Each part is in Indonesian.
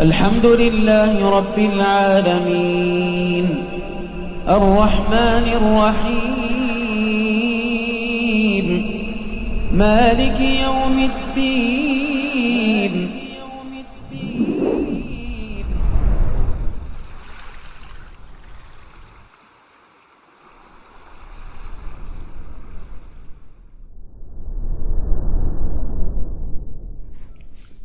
الحمد لله رب العالمين الرحمن الرحيم مالك يوم الدين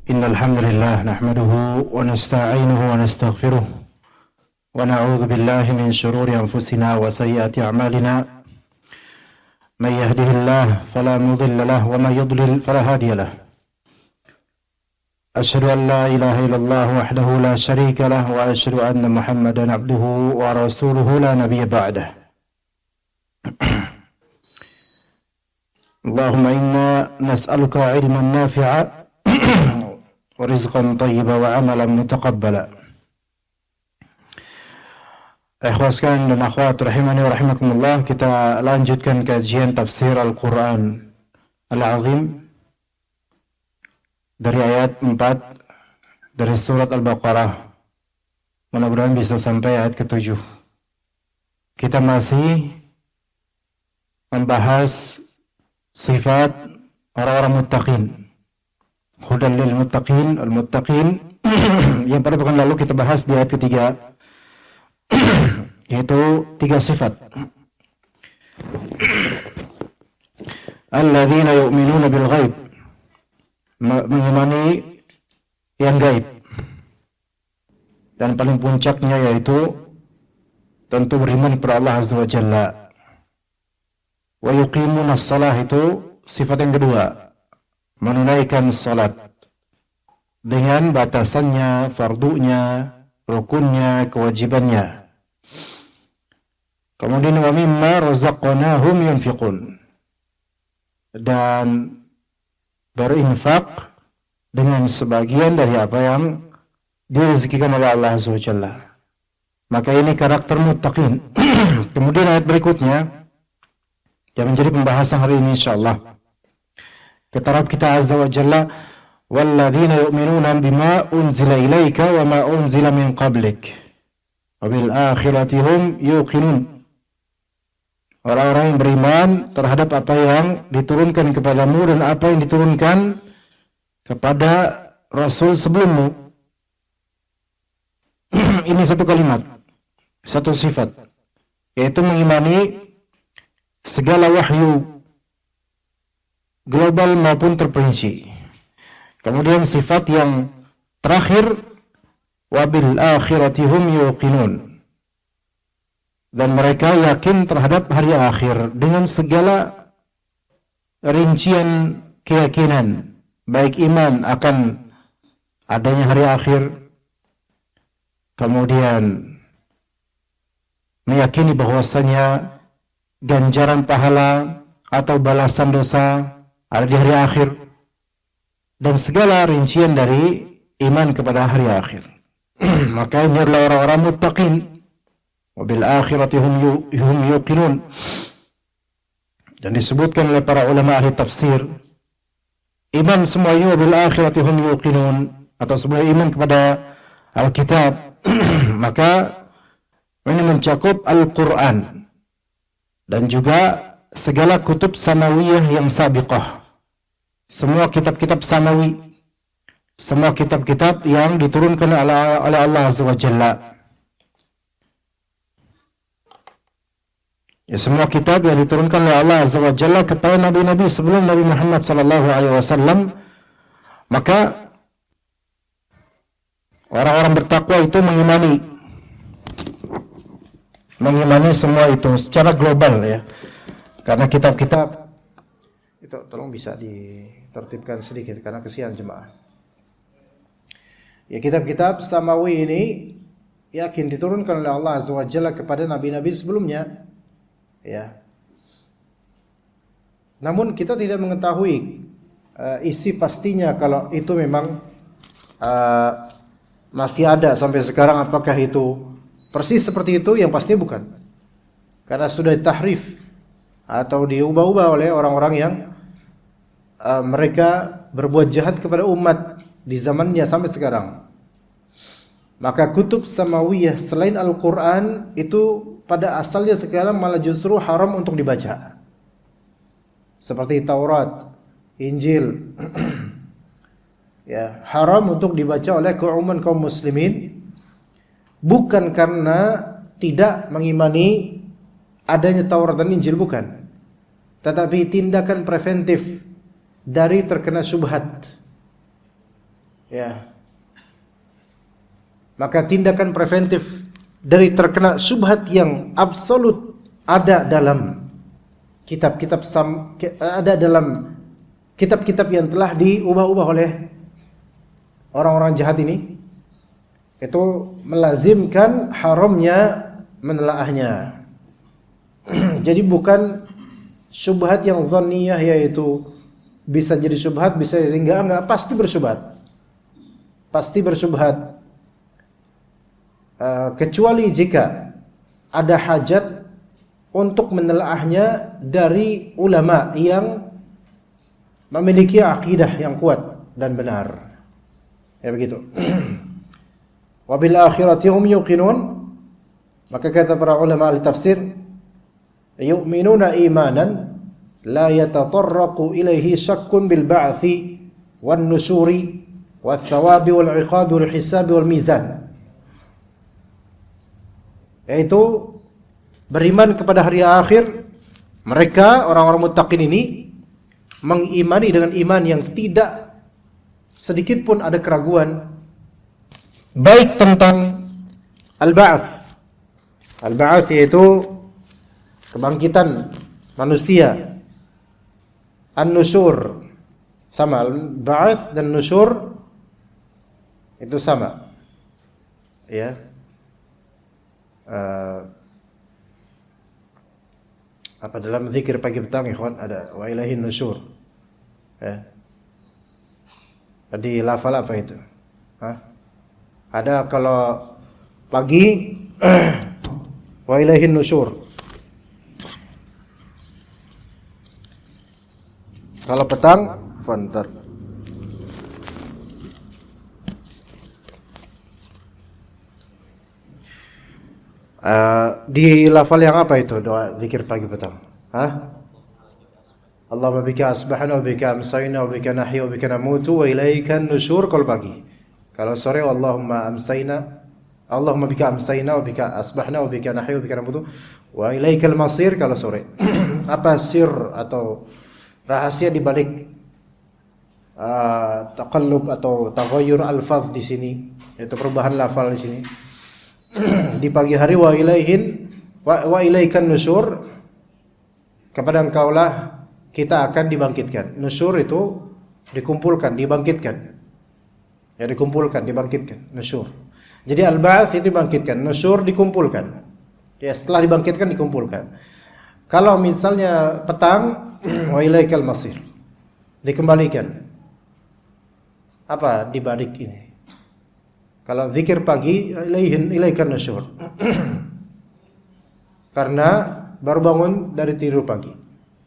إن الحمد لله نحمده ونستعينه ونستغفره ونعوذ بالله من شرور أنفسنا وسيئات أعمالنا من يهده الله فلا مضل له ومن يضلل فلا هادي له أشهد أن لا إله إلا الله وحده لا شريك له وأشهد أن محمدا عبده ورسوله لا نبي بعده اللهم إنا نسألك علما نافعا rizqan tayyiba wa amalan mutaqabbala. Ikhwas sekalian dan akhwat rahimani wa rahimakumullah, kita lanjutkan kajian tafsir Al-Quran Al-Azim dari ayat 4 dari surat Al-Baqarah. Mudah-mudahan bisa sampai ayat ke-7. Kita masih membahas sifat orang-orang muttaqin. Hudan lil muttaqin, al-muttaqin yang pada pekan lalu kita bahas di ayat ketiga, yaitu 3 sifat. Alladzina yu'minuna bil ghaib, mengimani yang gaib. Dan paling puncaknya yaitu tentu beriman kepada Allah Azza wa Jalla. Wa yuqimuna shalah, itu sifat yang kedua, menunaikan salat dengan batasannya, fardunya, rukunnya, kewajibannya. Kemudian wa mimma razaqnahum yunfiqun, dan berinfak dengan sebagian dari apa yang direzekikan oleh Allah Azza wa Jalla. Maka ini karakter muttaqin. Kemudian ayat berikutnya yang menjadi pembahasan hari ini insyaallah. Kata Rabb kita Azza wa Jalla, walladzina yu'minuna bima unzila ilaika wa ma unzila min qablik wa bil akhirati hum yuqinun. Orang-orang yang beriman terhadap apa yang diturunkan kepadamu dan apa yang diturunkan kepada Rasul sebelummu. Ini satu kalimat, satu sifat, yaitu mengimani segala wahyu global maupun terperinci. Kemudian sifat yang terakhir, wabil akhirati hum yuqinun, dan mereka yakin terhadap hari akhir dengan segala rincian keyakinan, baik iman akan adanya hari akhir, kemudian meyakini bahwasanya ganjaran pahala atau balasan dosa ada di hari akhir, dan segala rincian dari iman kepada hari akhir. Maka ini adalah orang-orang muttaqin. Wabil akhirati hum yuqinun. Dan disebutkan oleh para ulama ahli tafsir, iman semuanya wabil akhirati hum yuqinun, atau semua iman kepada Alkitab. Maka ini mencakup Al-Quran dan juga segala kutub samawiyah yang sabiqah. Semua kitab-kitab samawi, semua kitab-kitab yang diturunkan oleh Allah Azza wa Jalla. Ya, semua kitab yang diturunkan oleh Allah Azza wa Jalla kepada nabi-nabi sebelum Nabi Muhammad sallallahu alaihi wasallam. Maka orang-orang bertakwa itu mengimani semua itu secara global, ya. Karena kitab-kitab itu, tolong bisa ditertibkan sedikit karena kesian jemaah. Ya, kitab-kitab samawi ini yakin diturunkan oleh Allah Azza wa Jalla kepada nabi-nabi sebelumnya. Ya. Namun kita tidak mengetahui isi pastinya kalau itu memang masih ada sampai sekarang, apakah itu persis seperti itu, yang pasti bukan. Karena sudah ditahrif atau diubah-ubah oleh orang-orang yang mereka berbuat jahat kepada umat di zamannya sampai sekarang. Maka kutub samawiyah selain Al-Quran itu pada asalnya sekarang malah justru haram untuk dibaca. Seperti Taurat, Injil, ya, haram untuk dibaca oleh keumuman kaum muslimin, bukan karena tidak mengimani adanya Taurat dan Injil, bukan, tetapi tindakan preventif dari terkena syubhat. Ya, maka tindakan preventif dari terkena syubhat yang absolut ada dalam kitab-kitab yang telah diubah-ubah oleh orang-orang jahat ini, itu melazimkan haramnya menelaahnya. Jadi bukan syubhat yang dhanniyah, yaitu bisa jadi syubhat, bisa jadi enggak, pasti bersyubhat. Pasti bersyubhat. Kecuali jika ada hajat untuk menelaahnya dari ulama yang memiliki akidah yang kuat dan benar. Ya begitu. Wa bil akhirati hum yuqinun. Maka kata para ulama ahli tafsir, yu'minuna imanan la yatatarraqu ilaihi syakkun bil ba'thi wan nusyuri wath thawabi wal 'iqabi wal hisabi wal mizan. Yaitu beriman kepada hari akhir. Mereka orang-orang muttaqin ini mengimani dengan iman yang tidak sedikit pun ada keraguan, baik tentang al-ba'ats. Al-ba'ats yaitu kebangkitan manusia. An-nusyur sama, al-ba'ats dan nusyur itu sama. Ya. Apa dalam zikir pagi petang, ikhwan, ada wa ilahin nusyur. Ya. Di lafal apa itu? Ada kalau pagi wa ilahin nusyur. Kalau petang, fantar. Di lafal yang apa itu doa zikir pagi petang? Allahumma bika asbahna wa bika amsayna wa bika nahya wa bika namutu wa ilaikan nusyur kalau pagi. Kalau sore Allahumma bika amsayna wa bika asbahna wa bika nahya wa bika namutu wa ilaikal masir kalau sore. Apa sir atau rahasia di balik taqallub atau taghayyur alfaz di sini, yaitu perubahan lafal di sini? Di pagi hari wa ilaikan nusyur, kepada engkaulah kita akan dibangkitkan. Nusyur itu dikumpulkan, dibangkitkan. Ya, dikumpulkan, dibangkitkan, nusyur. Jadi al-ba'ats itu dibangkitkan, nusyur dikumpulkan. Ya, setelah dibangkitkan dikumpulkan. Kalau misalnya petang, wa ilaikal masir, dikembalikan. Apa dibalik ini? Kalau zikir pagi, ilaikan nusyur. Karena baru bangun dari tidur pagi,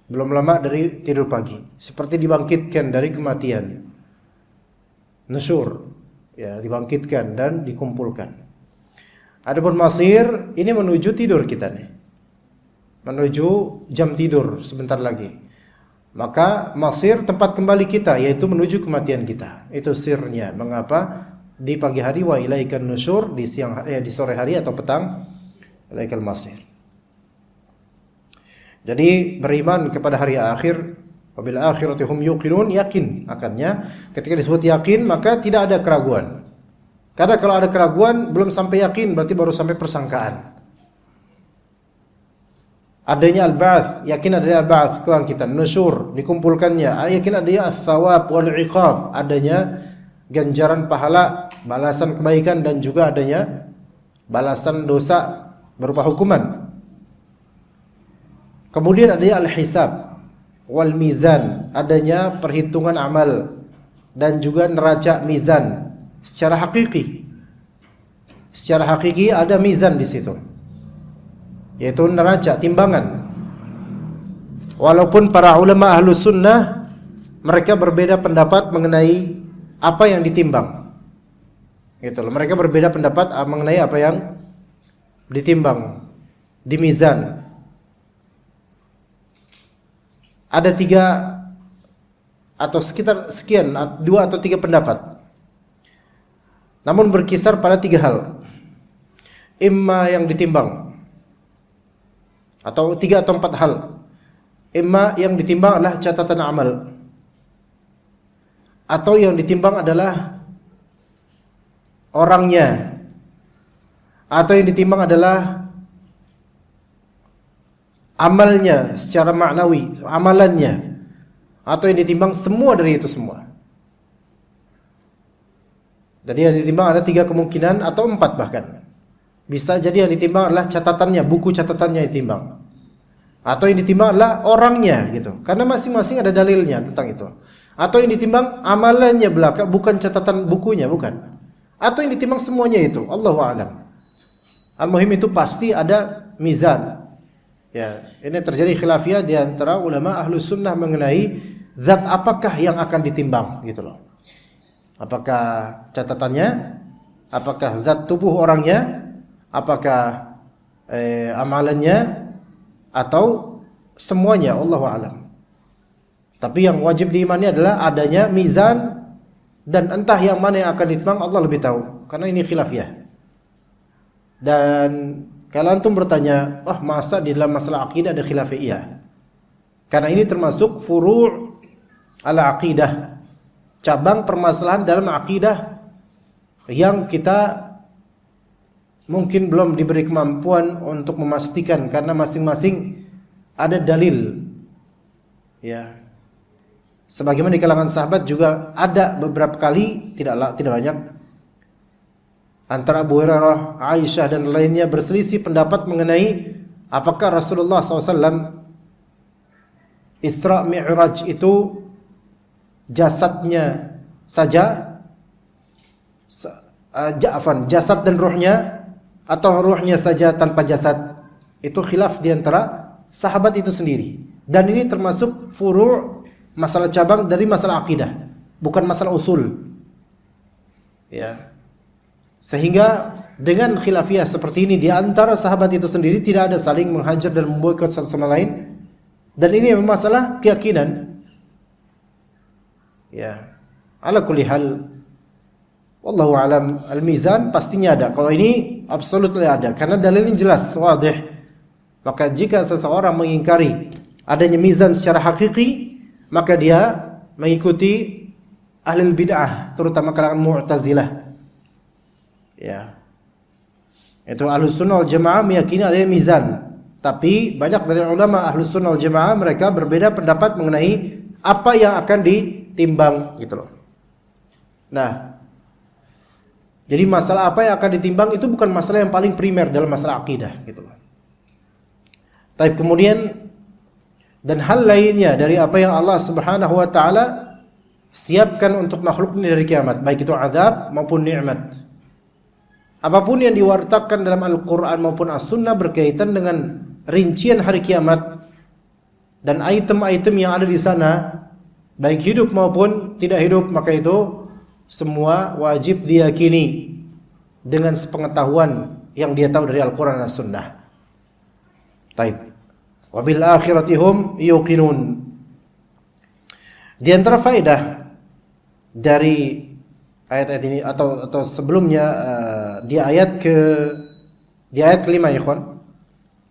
belum lama dari tidur pagi, seperti dibangkitkan dari kematian. Nusyur, ya, dibangkitkan dan dikumpulkan. Adapun masir, ini menuju tidur kita nih, menuju jam tidur sebentar lagi. Maka masir tempat kembali kita, yaitu menuju kematian kita. Itu sirnya mengapa di pagi hari wa ilaikan nusyur, di di sore hari atau petang ilaikal masir. Jadi beriman kepada hari akhir, wabil akhirati hum yuqinun, yakin akannya. Ketika disebut yakin, maka tidak ada keraguan. Karena kalau ada keraguan belum sampai yakin, berarti baru sampai persangkaan. Adanya al-ba'ats, yakin adanya al-ba'ats, kebangkitan, nusyur, dikumpulkannya, yakin adanya ats-tsawab wal 'iqab, adanya ganjaran pahala, balasan kebaikan, dan juga adanya balasan dosa berupa hukuman. Kemudian adanya al-hisab wal mizan, adanya perhitungan amal dan juga neraca mizan secara hakiki. Secara hakiki ada mizan di situ, yaitu neraca, timbangan. Walaupun para ulama ahlus sunnah mereka berbeda pendapat mengenai apa yang ditimbang. Gitu loh. Mereka berbeda pendapat mengenai apa yang ditimbang di mizan. Ada 3 atau sekitar sekian, 2 atau 3 pendapat. Namun berkisar pada 3 hal. Imma yang ditimbang, atau 3 atau 4 hal. Imma yang ditimbang adalah catatan amal, atau yang ditimbang adalah orangnya, atau yang ditimbang adalah amalnya secara maknawi, amalannya, atau yang ditimbang semua dari itu semua. Jadi yang ditimbang ada 3 kemungkinan atau 4 bahkan. Bisa jadi yang ditimbang adalah catatannya, buku catatannya ditimbang. Atau yang ditimbang adalah orangnya gitu. Karena masing-masing ada dalilnya tentang itu. Atau yang ditimbang amalannya belaka, bukan catatan bukunya, bukan. Atau yang ditimbang semuanya itu. Allahu a'lam. Al-muhim itu pasti ada mizan. Ya, ini terjadi khilafiyah di antara ulama Ahlus Sunnah mengenai zat apakah yang akan ditimbang gitu loh. Apakah catatannya, apakah zat tubuh orangnya, apakah amalannya, atau semuanya, Allahu a'lam. Tapi yang wajib diimani adalah adanya mizan, dan entah yang mana yang akan ditimbang Allah lebih tahu, karena ini khilafiyah. Dan kalau antum bertanya, masa di dalam masalah akidah ada khilafiyah? Karena ini termasuk furu' ala aqidah, cabang permasalahan dalam akidah yang kita mungkin belum diberi kemampuan untuk memastikan, karena masing-masing ada dalil. Ya. Sebagaimana di kalangan sahabat juga ada beberapa kali, tidak banyak, antara Abu Hurairah, Aisyah dan lainnya berselisih pendapat mengenai apakah Rasulullah SAW Isra Mi'raj itu jasadnya saja, jasad dan ruhnya, atau ruhnya saja tanpa jasad. Itu khilaf di antara sahabat itu sendiri. Dan ini termasuk furu', masalah cabang dari masalah akidah, bukan masalah usul. Ya. Sehingga dengan khilafiyah seperti ini di antara sahabat itu sendiri tidak ada saling menghajar dan memboikot satu sama lain. Dan ini memang masalah keyakinan. Ya. Ala kulli hal, wallahu alam, al-mizan pastinya ada. Kalau ini absolutely ada, karena dalilnya jelas, wadih. Maka jika seseorang mengingkari adanya mizan secara hakiki, maka dia mengikuti ahlul bid'ah, terutama kalangan Mu'tazilah. Ya. Itu Ahlus Sunnah wal Jamaah meyakini adanya mizan. Tapi banyak dari ulama Ahlus Sunnah wal Jamaah mereka berbeda pendapat mengenai apa yang akan ditimbang gitu loh. Nah, jadi masalah apa yang akan ditimbang itu bukan masalah yang paling primer dalam masalah akidah gitu loh. Tapi kemudian dan hal lainnya dari apa yang Allah Subhanahu wa taala siapkan untuk makhluk ini dari kiamat, baik itu azab maupun nikmat. Apapun yang diwartakan dalam Al-Qur'an maupun As-Sunnah berkaitan dengan rincian hari kiamat dan item-item yang ada di sana, baik hidup maupun tidak hidup, maka itu semua wajib diyakini dengan sepengetahuan yang dia tahu dari Al-Qur'an dan As-Sunnah. Taib. Wabil akhirati hum yuqinun. Di antara faedah dari ayat-ayat ini atau sebelumnya di ayat kelima ya ikhwan,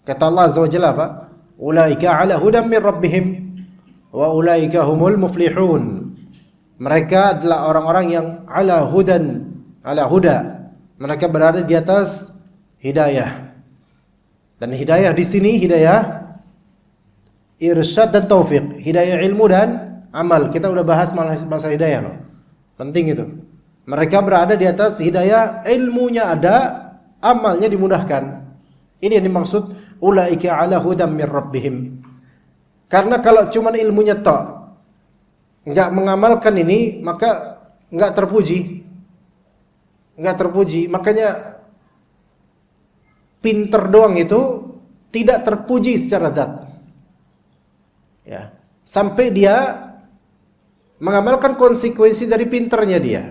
kata Allah Azza wa Jalla apa? Ulaika ala hudan min rabbihim wa ulaika humul muflihun. Mereka adalah orang-orang yang ala huda. Mereka berada di atas hidayah. Dan hidayah di sini hidayah irsyad dan taufik, hidayah ilmu dan amal. Kita udah bahas masalah hidayah loh. Penting itu. Mereka berada di atas hidayah, ilmunya ada, amalnya dimudahkan. Ini yang dimaksud ulaika ala hudam mir rabbihim. Karena kalau cuma ilmunya tok, enggak mengamalkan ini, maka enggak terpuji. Enggak terpuji. Makanya pinter doang itu tidak terpuji secara zat. Ya, sampai dia mengamalkan konsekuensi dari pinternya dia.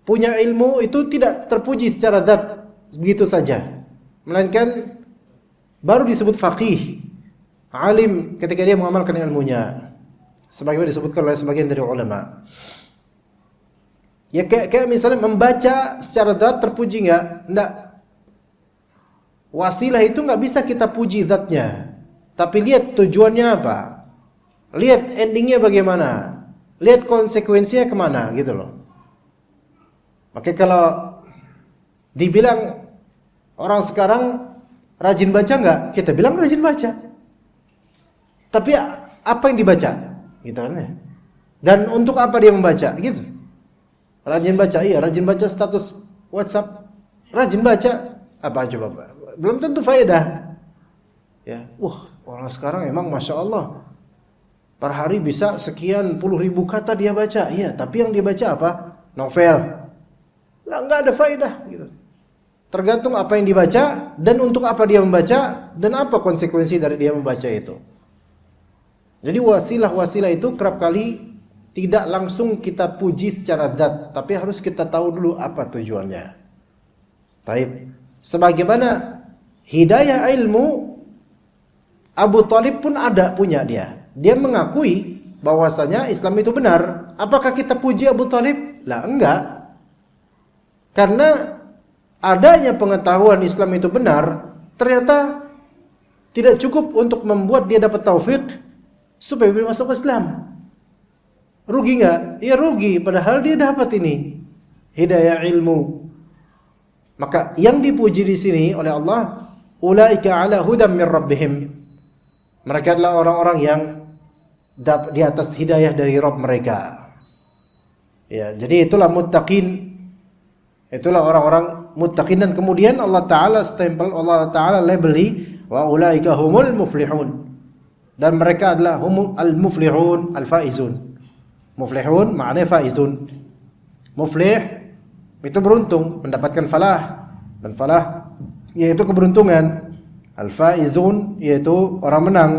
punya ilmu itu tidak terpuji secara zat begitu saja, melainkan baru disebut faqih, alim ketika dia mengamalkan ilmunya, sebagaimana disebutkan oleh sebagian dari ulama. Ya kayak misalnya membaca secara zat terpuji enggak? Wasilah itu enggak bisa kita puji zatnya, tapi lihat tujuannya apa, lihat endingnya bagaimana, lihat konsekuensinya kemana gitu loh. Maka kalau dibilang orang sekarang rajin baca enggak, kita bilang rajin baca. Tapi apa yang dibaca? Gitu kan ya. Dan untuk apa dia membaca? Gitu. Rajin baca, iya, rajin baca status WhatsApp. Rajin baca apa coba? Belum tentu faedah. Ya, orang sekarang emang Masya Allah per hari bisa sekian puluh ribu kata dia baca. Iya, tapi yang dia baca apa? Novel. Lah enggak ada faedah gitu. Tergantung apa yang dibaca dan untuk apa dia membaca dan apa konsekuensi dari dia membaca itu. Jadi wasilah-wasilah itu kerap kali tidak langsung kita puji secara zat, tapi harus kita tahu dulu apa tujuannya. Taib. Sebagaimana hidayah ilmu, Abu Thalib pun punya dia. Dia mengakui bahwasanya Islam itu benar. Apakah kita puji Abu Thalib? Lah enggak. Karena adanya pengetahuan Islam itu benar, ternyata tidak cukup untuk membuat dia dapat taufik supaya bisa masuk Islam. Rugi enggak? Ya rugi, padahal dia dapat ini hidayah ilmu. Maka yang dipuji di sini oleh Allah, ulaika ala hudam min rabbihim. Mereka adalah orang-orang yang di atas hidayah dari Rabb mereka. Ya, jadi itulah muttaqin. Itulah orang-orang muttaqin, dan kemudian Allah Ta'ala stempel, Allah Ta'ala labeli wa ulaika humul muflihun. Dan mereka adalah humul al-muflihun, al-faizun. Muflihun maknanya faizun. Muflih itu beruntung, mendapatkan falah. Dan falah yaitu keberuntungan. Al-faizun yaitu orang menang.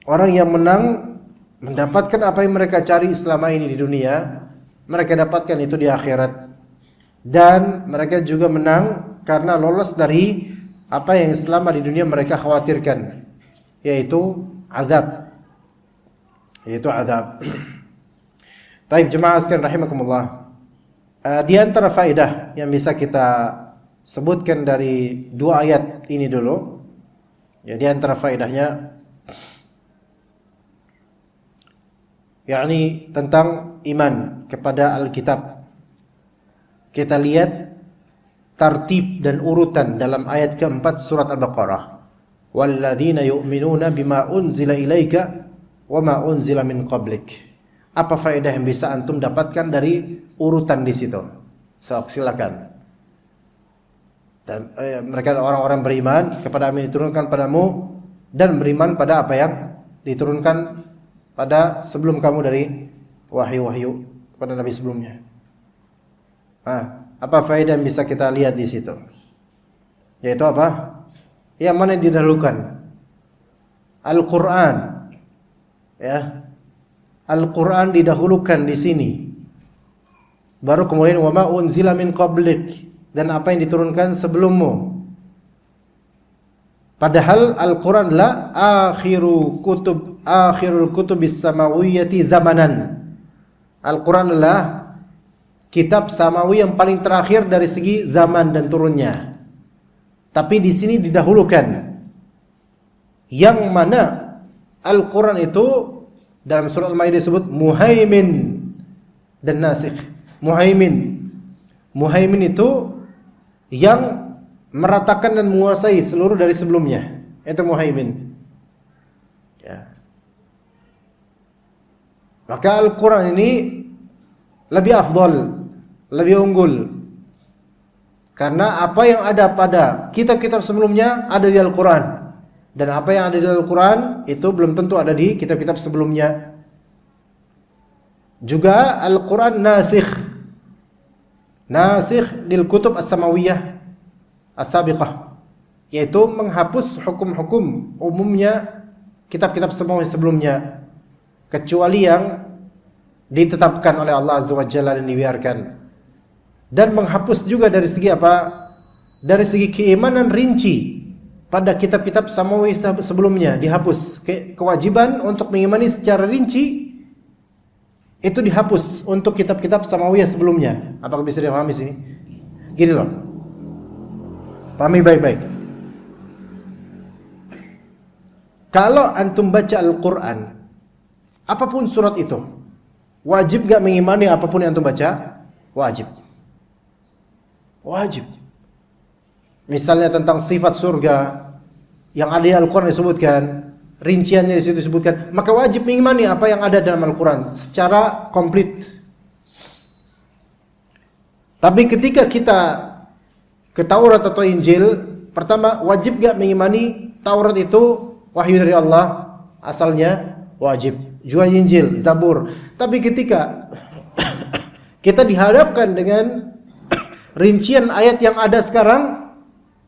Orang yang menang mendapatkan apa yang mereka cari selama ini di dunia, mereka dapatkan itu di akhirat. Dan mereka juga menang karena lolos dari apa yang selama di dunia mereka khawatirkan, yaitu azab. Taib jemaah sekalian rahimakumullah. Di antara faedah yang bisa kita sebutkan dari dua ayat ini dulu, ya, di antara faedahnya yakni tentang iman kepada Alkitab. Kita lihat tartib dan urutan dalam ayat keempat surat Al-Baqarah. Walladzina yu'minuna bima unzila ilaika wa ma unzila min qablik. Apa faedah yang bisa antum dapatkan dari urutan di situ? Silakan. Dan mereka adalah orang-orang beriman kepada apa yang diturunkan padamu dan beriman pada apa yang diturunkan pada sebelum kamu dari wahyu-wahyu kepada nabi sebelumnya. Apa faedah yang bisa kita lihat di situ? Yaitu apa? Yang mana yang didahulukan? Al-Quran. Ya, Al-Quran didahulukan di sini. Baru kemudian wa ma unzila min qablik, dan apa yang diturunkan sebelummu. Padahal Al-Quran adalah akhirul kutubis samawiyyati zamanan. Al-Quran adalah kitab samawi yang paling terakhir dari segi zaman dan turunnya. Tapi di sini didahulukan. Yang mana Al-Quran itu dalam surah Al-Maidah disebut muhaimin dan nasikh. Muhaimin itu yang meratakan dan menguasai seluruh dari sebelumnya. Itu muhaimin. Ya. Maka Al-Quran ini lebih afdal, lebih unggul. Karena apa yang ada pada kitab-kitab sebelumnya ada di Al-Quran. Dan apa yang ada di Al-Quran itu belum tentu ada di kitab-kitab sebelumnya. Juga Al-Quran nasikh lil kutub as-samawiyah as-sabiqah, yaitu menghapus hukum-hukum umumnya kitab-kitab sebelumnya, kecuali yang ditetapkan oleh Allah Azza wa Jalla dan dibiarkan. Dan menghapus juga dari segi apa? Dari segi keimanan rinci pada kitab-kitab samawi sebelumnya dihapus. Kewajiban untuk mengimani secara rinci itu dihapus untuk kitab-kitab samawiyah sebelumnya. Apakah bisa dipahami sini? Gini loh. Pahami baik-baik. Kalau antum baca Al-Quran, apapun surat itu, wajib gak mengimani apapun yang antum baca? Wajib. Wajib. Misalnya tentang sifat surga yang ada di Al-Quran disebutkan, rinciannya di situ disebutkan, maka wajib mengimani apa yang ada dalam Al-Quran secara komplit. Tapi ketika kita ke Taurat atau Injil, pertama wajib gak mengimani Taurat itu wahyu dari Allah, asalnya wajib. Juga Injil, Zabur. Tapi ketika kita dihadapkan dengan rincian ayat yang ada sekarang,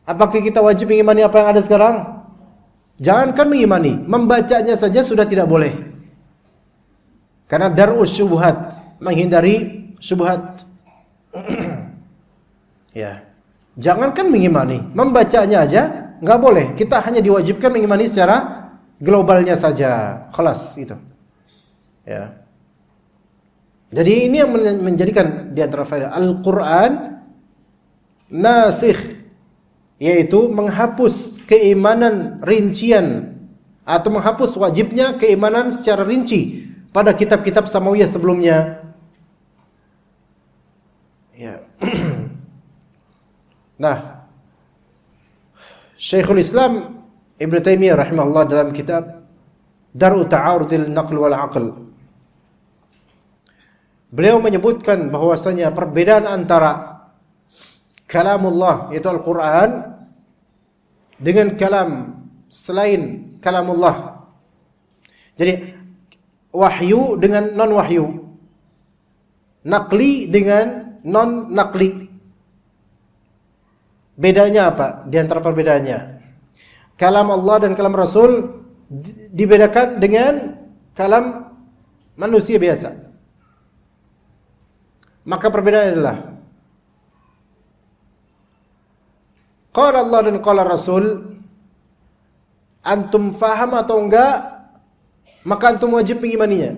apakah kita wajib mengimani apa yang ada sekarang? Jangankan mengimani, membacanya saja sudah tidak boleh. Karena dar'us syubhat, menghindari syubhat. Ya. Jangankan mengimani, membacanya aja nggak boleh. Kita hanya diwajibkan mengimani secara globalnya saja. Khalas itu. Ya. Jadi ini yang menjadikan di antara faedah Al-Qur'an nasikh, yaitu menghapus keimanan rincian atau menghapus wajibnya keimanan secara rinci pada kitab-kitab samawiyah sebelumnya. Ya. Nah, Syekhul Islam Ibn Taimiyah rahimahullah dalam kitab Dar'u Ta'arudil Naql wal Aql, beliau menyebutkan bahwasanya perbedaan antara kalamullah yaitu Al-Quran dengan kalam selain kalamullah. Jadi wahyu dengan non wahyu, naqli dengan non naqli. Bedanya apa? Di antara perbedaannya, kalam Allah dan kalam Rasul dibedakan dengan kalam manusia biasa. Maka perbedaannya adalah qala Allah dan qala Rasul, antum faham atau enggak, maka antum wajib mengimaninya.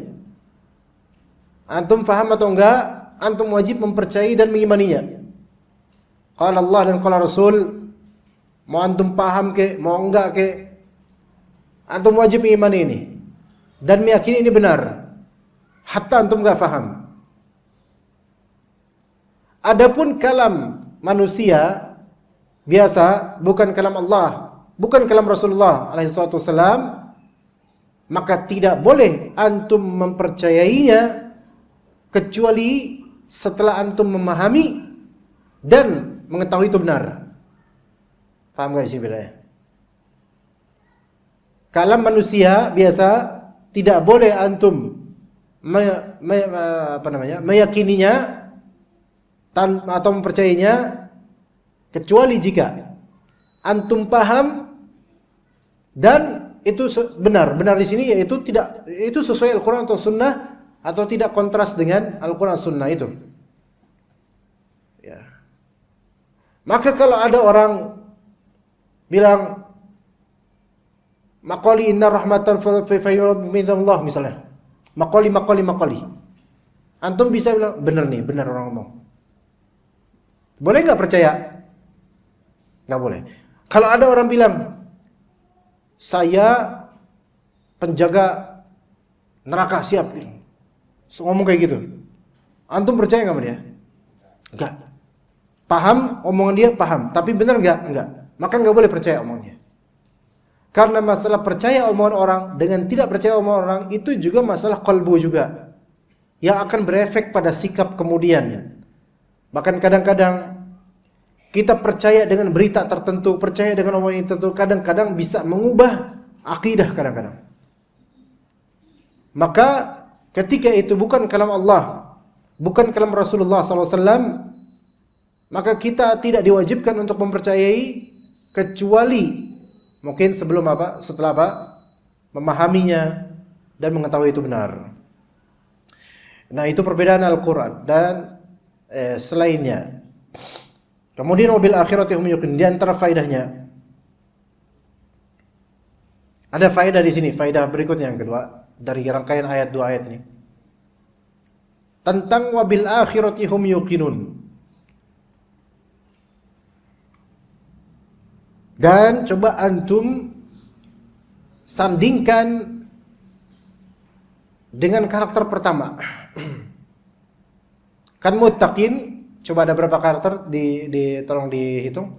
Antum faham atau enggak, antum wajib mempercayai dan mengimaninya. Qala Allah dan qala Rasul, mau antum paham ke, mau enggak ke, antum wajib mengimani ini dan meyakini ini benar, hatta antum enggak faham. Adapun kalam manusia biasa, bukan kalam Allah, bukan kalam Rasulullah alaihi salatu wasalam, maka tidak boleh antum mempercayainya kecuali setelah antum memahami dan mengetahui itu benar. Paham gak sih bedanya? Kalam manusia biasa tidak boleh antum meyakininya atau mempercayainya kecuali jika antum paham dan itu benar. Benar di sini yaitu tidak, itu sesuai Al-Quran atau Sunnah atau tidak kontras dengan Al-Quran Sunnah itu. Ya. Maka kalau ada orang bilang maqali inna rahmatan Allah misalnya, maqali, antum bisa bilang benar nih, benar orang ngomong. Boleh nggak percaya? Nggak boleh. Kalau ada orang bilang saya penjaga neraka siap, ngomong kayak gitu, antum percaya nggak sama dia? Enggak. Paham omongan dia, paham, tapi benar enggak? Enggak. Maka enggak boleh percaya omongannya. Karena masalah percaya omongan orang dengan tidak percaya omongan orang itu juga masalah qalbu juga, yang akan berefek pada sikap kemudian. Bahkan kadang-kadang kita percaya dengan berita tertentu, percaya dengan omongan tertentu, kadang-kadang bisa mengubah akidah kadang-kadang. Maka ketika itu bukan kalam Allah, bukan kalam Rasulullah SAW, maka kita tidak diwajibkan untuk mempercayai kecuali mungkin sebelum apa, setelah apa, memahaminya dan mengetahui itu benar. Nah, itu perbedaan Al-Quran dan selainnya. Kemudian wabil akhirati hum yuqinun, di antara faedahnya ada faedah di sini, faedah berikutnya yang kedua dari rangkaian ayat 2 ayat ini. Tentang wabil akhirati hum yuqinun. Dan coba antum sandingkan dengan karakter pertama. Kan muttaqin, coba ada berapa karakter tolong dihitung.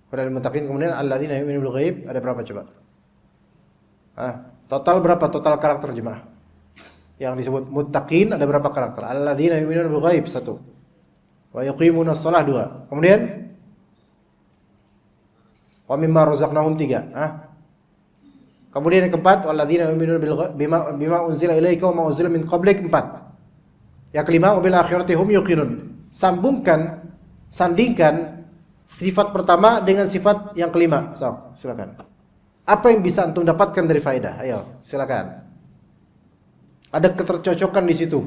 Pada muttaqin, kemudian alladzina yu'minuna bil ghaib, ada berapa coba? Total berapa total karakter jemaah? Yang disebut muttaqin ada berapa karakter? Alladzina yu'minuna bil ghaib 1. Wa yuqimunas shalah 2. Kemudian wa mimma razaqnahum 3. Kemudian yang keempat walladzina yu'minuna bima unzila ilaika wa ma unzila min qablik 4. Yang kelima wabil akhirati hum yuqinun. Sandingkan sifat pertama dengan sifat yang kelima. So, silakan. Apa yang bisa antum dapatkan dari faedah? Ayo, silakan. Ada ketercocokan di situ.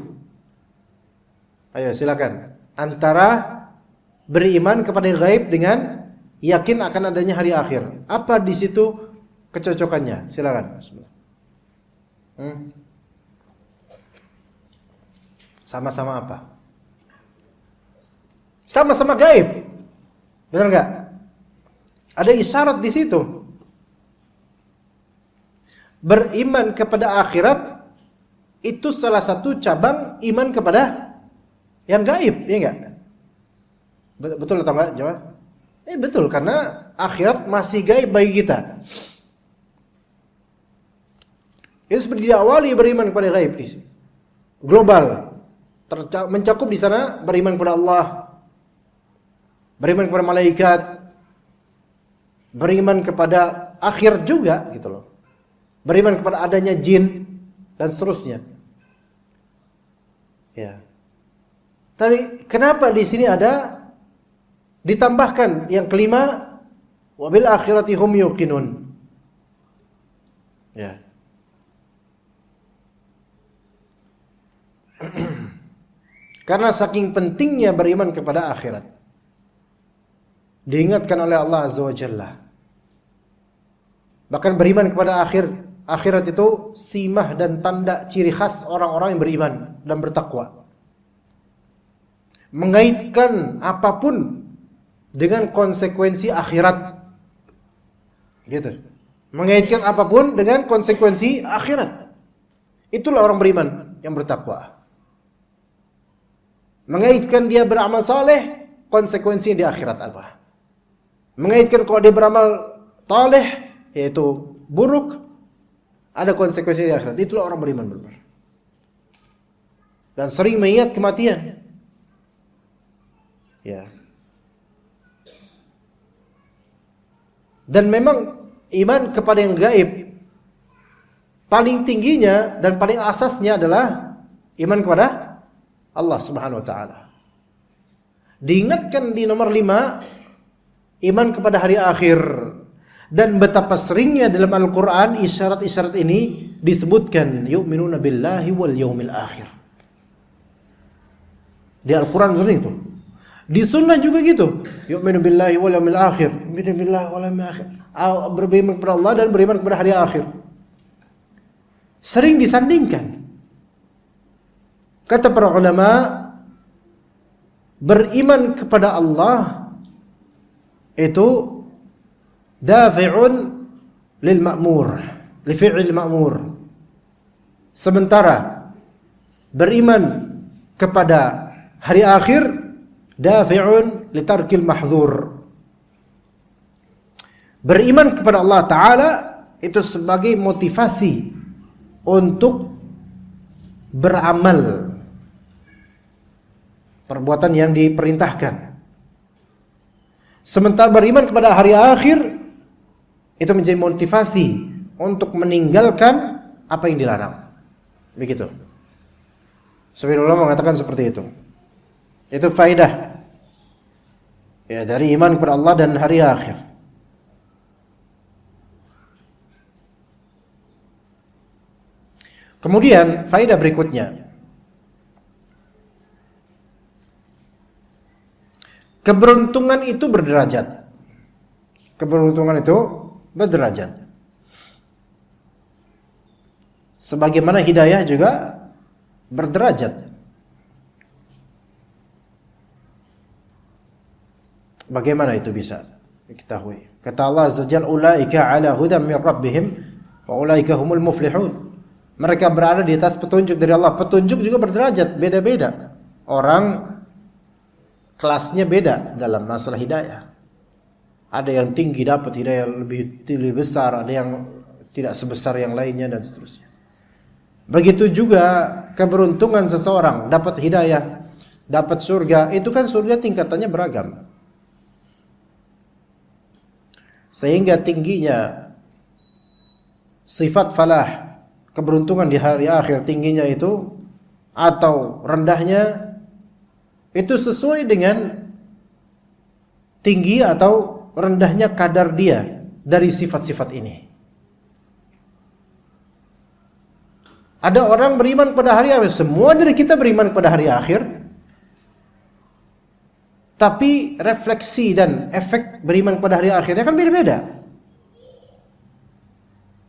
Ayo, silakan. Antara beriman kepada gaib dengan yakin akan adanya hari akhir. Apa di situ kecocokannya? Silakan. Sama-sama apa? Sama-sama gaib. Benar enggak? Ada isyarat di situ. Beriman kepada akhirat itu salah satu cabang iman kepada yang gaib, ya enggak? Betul atau enggak, jawab? Betul, karena akhirat masih gaib bagi kita. Itu seperti diawali beriman kepada gaib di sini. Global. Mencakup di sana beriman kepada Allah, beriman kepada malaikat, beriman kepada akhir juga gitu loh. Beriman kepada adanya jin dan seterusnya. Ya. Tapi kenapa di sini ada ditambahkan yang kelima wabil akhirati hum yuqinun? Ya. Karena saking pentingnya beriman kepada akhirat. Diingatkan oleh Allah Azza wa Jalla. Bahkan beriman kepada akhirat itu simah dan tanda ciri khas orang-orang yang beriman dan bertakwa. Mengaitkan apapun dengan konsekuensi akhirat. Gitu. Mengaitkan apapun dengan konsekuensi akhirat. Itulah orang beriman yang bertakwa. Mengaitkan dia beramal saleh, konsekuensinya di akhirat apa? Mengaitkan kalau dia beramal taleh, yaitu buruk, ada konsekuensi di akhirat. Itulah orang beriman benar. Dan sering mengingat kematian. Ya. Dan memang iman kepada yang gaib paling tingginya dan paling asasnya adalah iman kepada Allah Subhanahu wa taala. Diingatkan di nomor 5 iman kepada hari akhir, dan betapa seringnya dalam Al-Qur'an isyarat-isyarat ini disebutkan yu'minuna billahi wal yaumil akhir. Di Al-Qur'an sering itu. Di sunnah juga gitu. Yu'minu billahi wal yaumil akhir. Yu'minu billahi wal yaumil akhir. Beriman kepada Allah dan beriman kepada hari akhir. Sering disandingkan. Kata para ulama, beriman kepada Allah itu dafi'un lil ma'mur, li fi'il ma'mur. Sementara beriman kepada hari akhir dafi'un li tarkil mahdzur. Beriman kepada Allah Ta'ala itu sebagai motivasi untuk beramal perbuatan yang diperintahkan. Sementara beriman kepada hari akhir itu menjadi motivasi untuk meninggalkan apa yang dilarang. Begitu. Sebagian ulama mengatakan seperti itu. Itu faedah ya dari iman kepada Allah dan hari akhir. Kemudian faedah berikutnya keberuntungan itu berderajat. Keberuntungan itu berderajat. Sebagaimana hidayah juga berderajat. Bagaimana itu bisa diketahui? Kata Allah Azza wa Jalla, "Ulaika 'ala hudan min rabbihim wa ulaika humul muflihun." Mereka berada di atas petunjuk dari Allah. Petunjuk juga berderajat, beda-beda. Orang kelasnya beda dalam masalah hidayah. Ada yang tinggi dapat hidayah lebih besar, ada yang tidak sebesar yang lainnya dan seterusnya. Begitu juga keberuntungan seseorang dapat hidayah, dapat surga, itu kan surga tingkatannya beragam. Sehingga tingginya sifat falah, keberuntungan di hari akhir, tingginya itu atau rendahnya itu sesuai dengan tinggi atau rendahnya kadar dia dari sifat-sifat ini. Ada orang beriman pada hari akhir, semua dari kita beriman pada hari akhir, tapi refleksi dan efek beriman pada hari akhirnya kan beda-beda.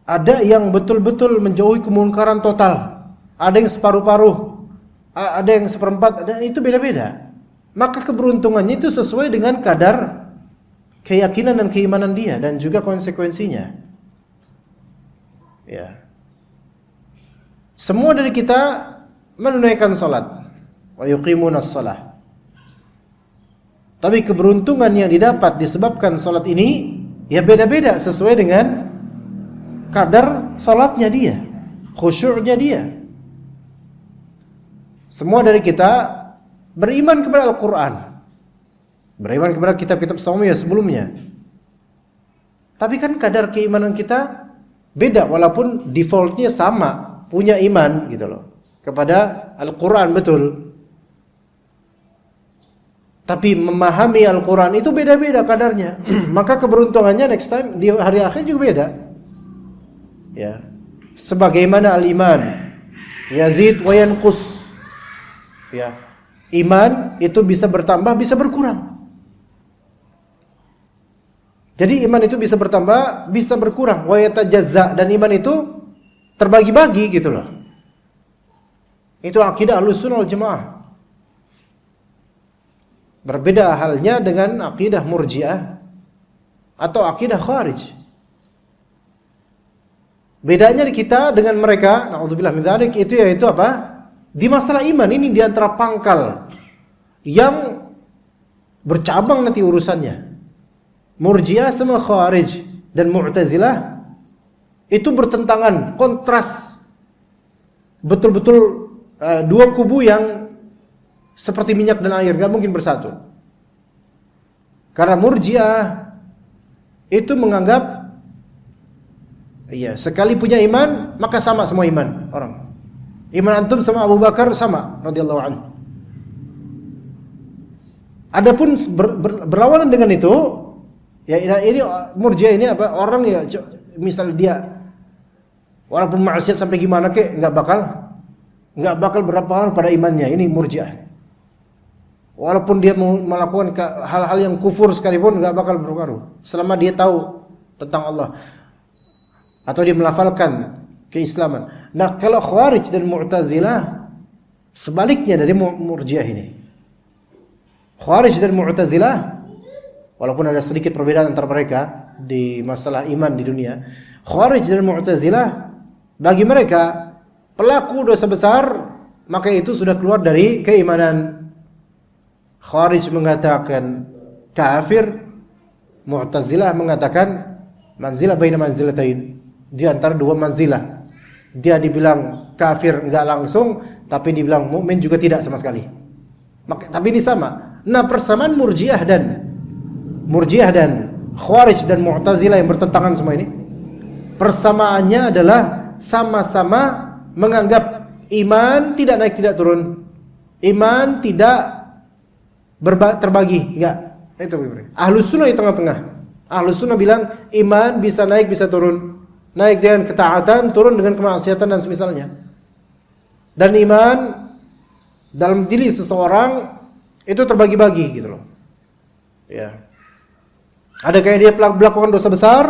Ada yang betul-betul menjauhi kemungkaran total, ada yang separuh-paruh, ada yang seperempat, ada, itu beda-beda. Maka keberuntungannya itu sesuai dengan kadar keyakinan dan keimanan dia dan juga konsekuensinya. Ya. Semua dari kita menunaikan salat, wa yuqimunas shalah. Tapi keberuntungan yang didapat disebabkan salat ini ya beda-beda sesuai dengan kadar salatnya dia, khusyuknya dia. Semua dari kita beriman kepada Al-Quran, beriman kepada kitab-kitab samawiyah sebelumnya. Tapi kan kadar keimanan kita beda walaupun defaultnya sama, punya iman gitu loh kepada Al-Quran betul. Tapi memahami Al-Quran itu beda-beda kadarnya. Maka keberuntungannya next time di hari akhir juga beda. Ya. Sebagaimana al-iman yazid wa yanqus. Ya. Iman itu bisa bertambah, bisa berkurang. Jadi iman itu bisa bertambah, bisa berkurang. Wa yatajazza, dan iman itu terbagi-bagi gitu loh. Itu akidah Ahlussunnah wal Jamaah. Berbeda halnya dengan akidah Murji'ah atau akidah Khawarij. Bedanya di kita dengan mereka, naudzubillah min dzalik, itu yaitu apa? Di masalah iman ini di antara pangkal yang bercabang nanti urusannya. Murji'ah sama Khawarij dan Mu'tazilah itu bertentangan, kontras. Betul-betul dua kubu yang seperti minyak dan air, gak mungkin bersatu. Karena Murji'ah itu menganggap iya, sekali punya iman maka sama semua iman orang. Iman antum sama Abu Bakar sama radhiyallahu anhu. Adapun berlawanan dengan itu, ya ini Murji'ah ini apa? Orang ya misal dia walaupun maksiat sampai gimana kek enggak bakal berpengaruh pada imannya. Ini Murji'ah. Walaupun dia melakukan hal-hal yang kufur sekalipun enggak bakal berpengaruh selama dia tahu tentang Allah atau dia melafalkan keislaman. Nah, kalau Khawarij dan Mu'tazilah sebaliknya dari Murji'ah ini. Khawarij dan Mu'tazilah walaupun ada sedikit perbedaan antara mereka di masalah iman di dunia, Khawarij dan Mu'tazilah bagi mereka pelaku dosa besar maka itu sudah keluar dari keimanan. Khawarij mengatakan kafir, Mu'tazilah mengatakan manzilah baina manzilatain, di antara dua manzilah. Dia dibilang kafir enggak langsung, tapi dibilang mukmin juga tidak sama sekali. Tapi ini sama. Nah, persamaan Murji'ah dan Khawarij dan Mu'tazilah yang bertentangan semua ini, persamaannya adalah sama-sama menganggap iman tidak naik tidak turun. Iman tidak terbagi, enggak. Itu Ahlussunnah di tengah-tengah. Ahlussunnah bilang iman bisa naik bisa turun. Naik dengan ketaatan, turun dengan kemaksiatan dan semisalnya. Dan iman dalam diri seseorang itu terbagi-bagi gitu loh. Ya. Ada kayak dia melakukan dosa besar,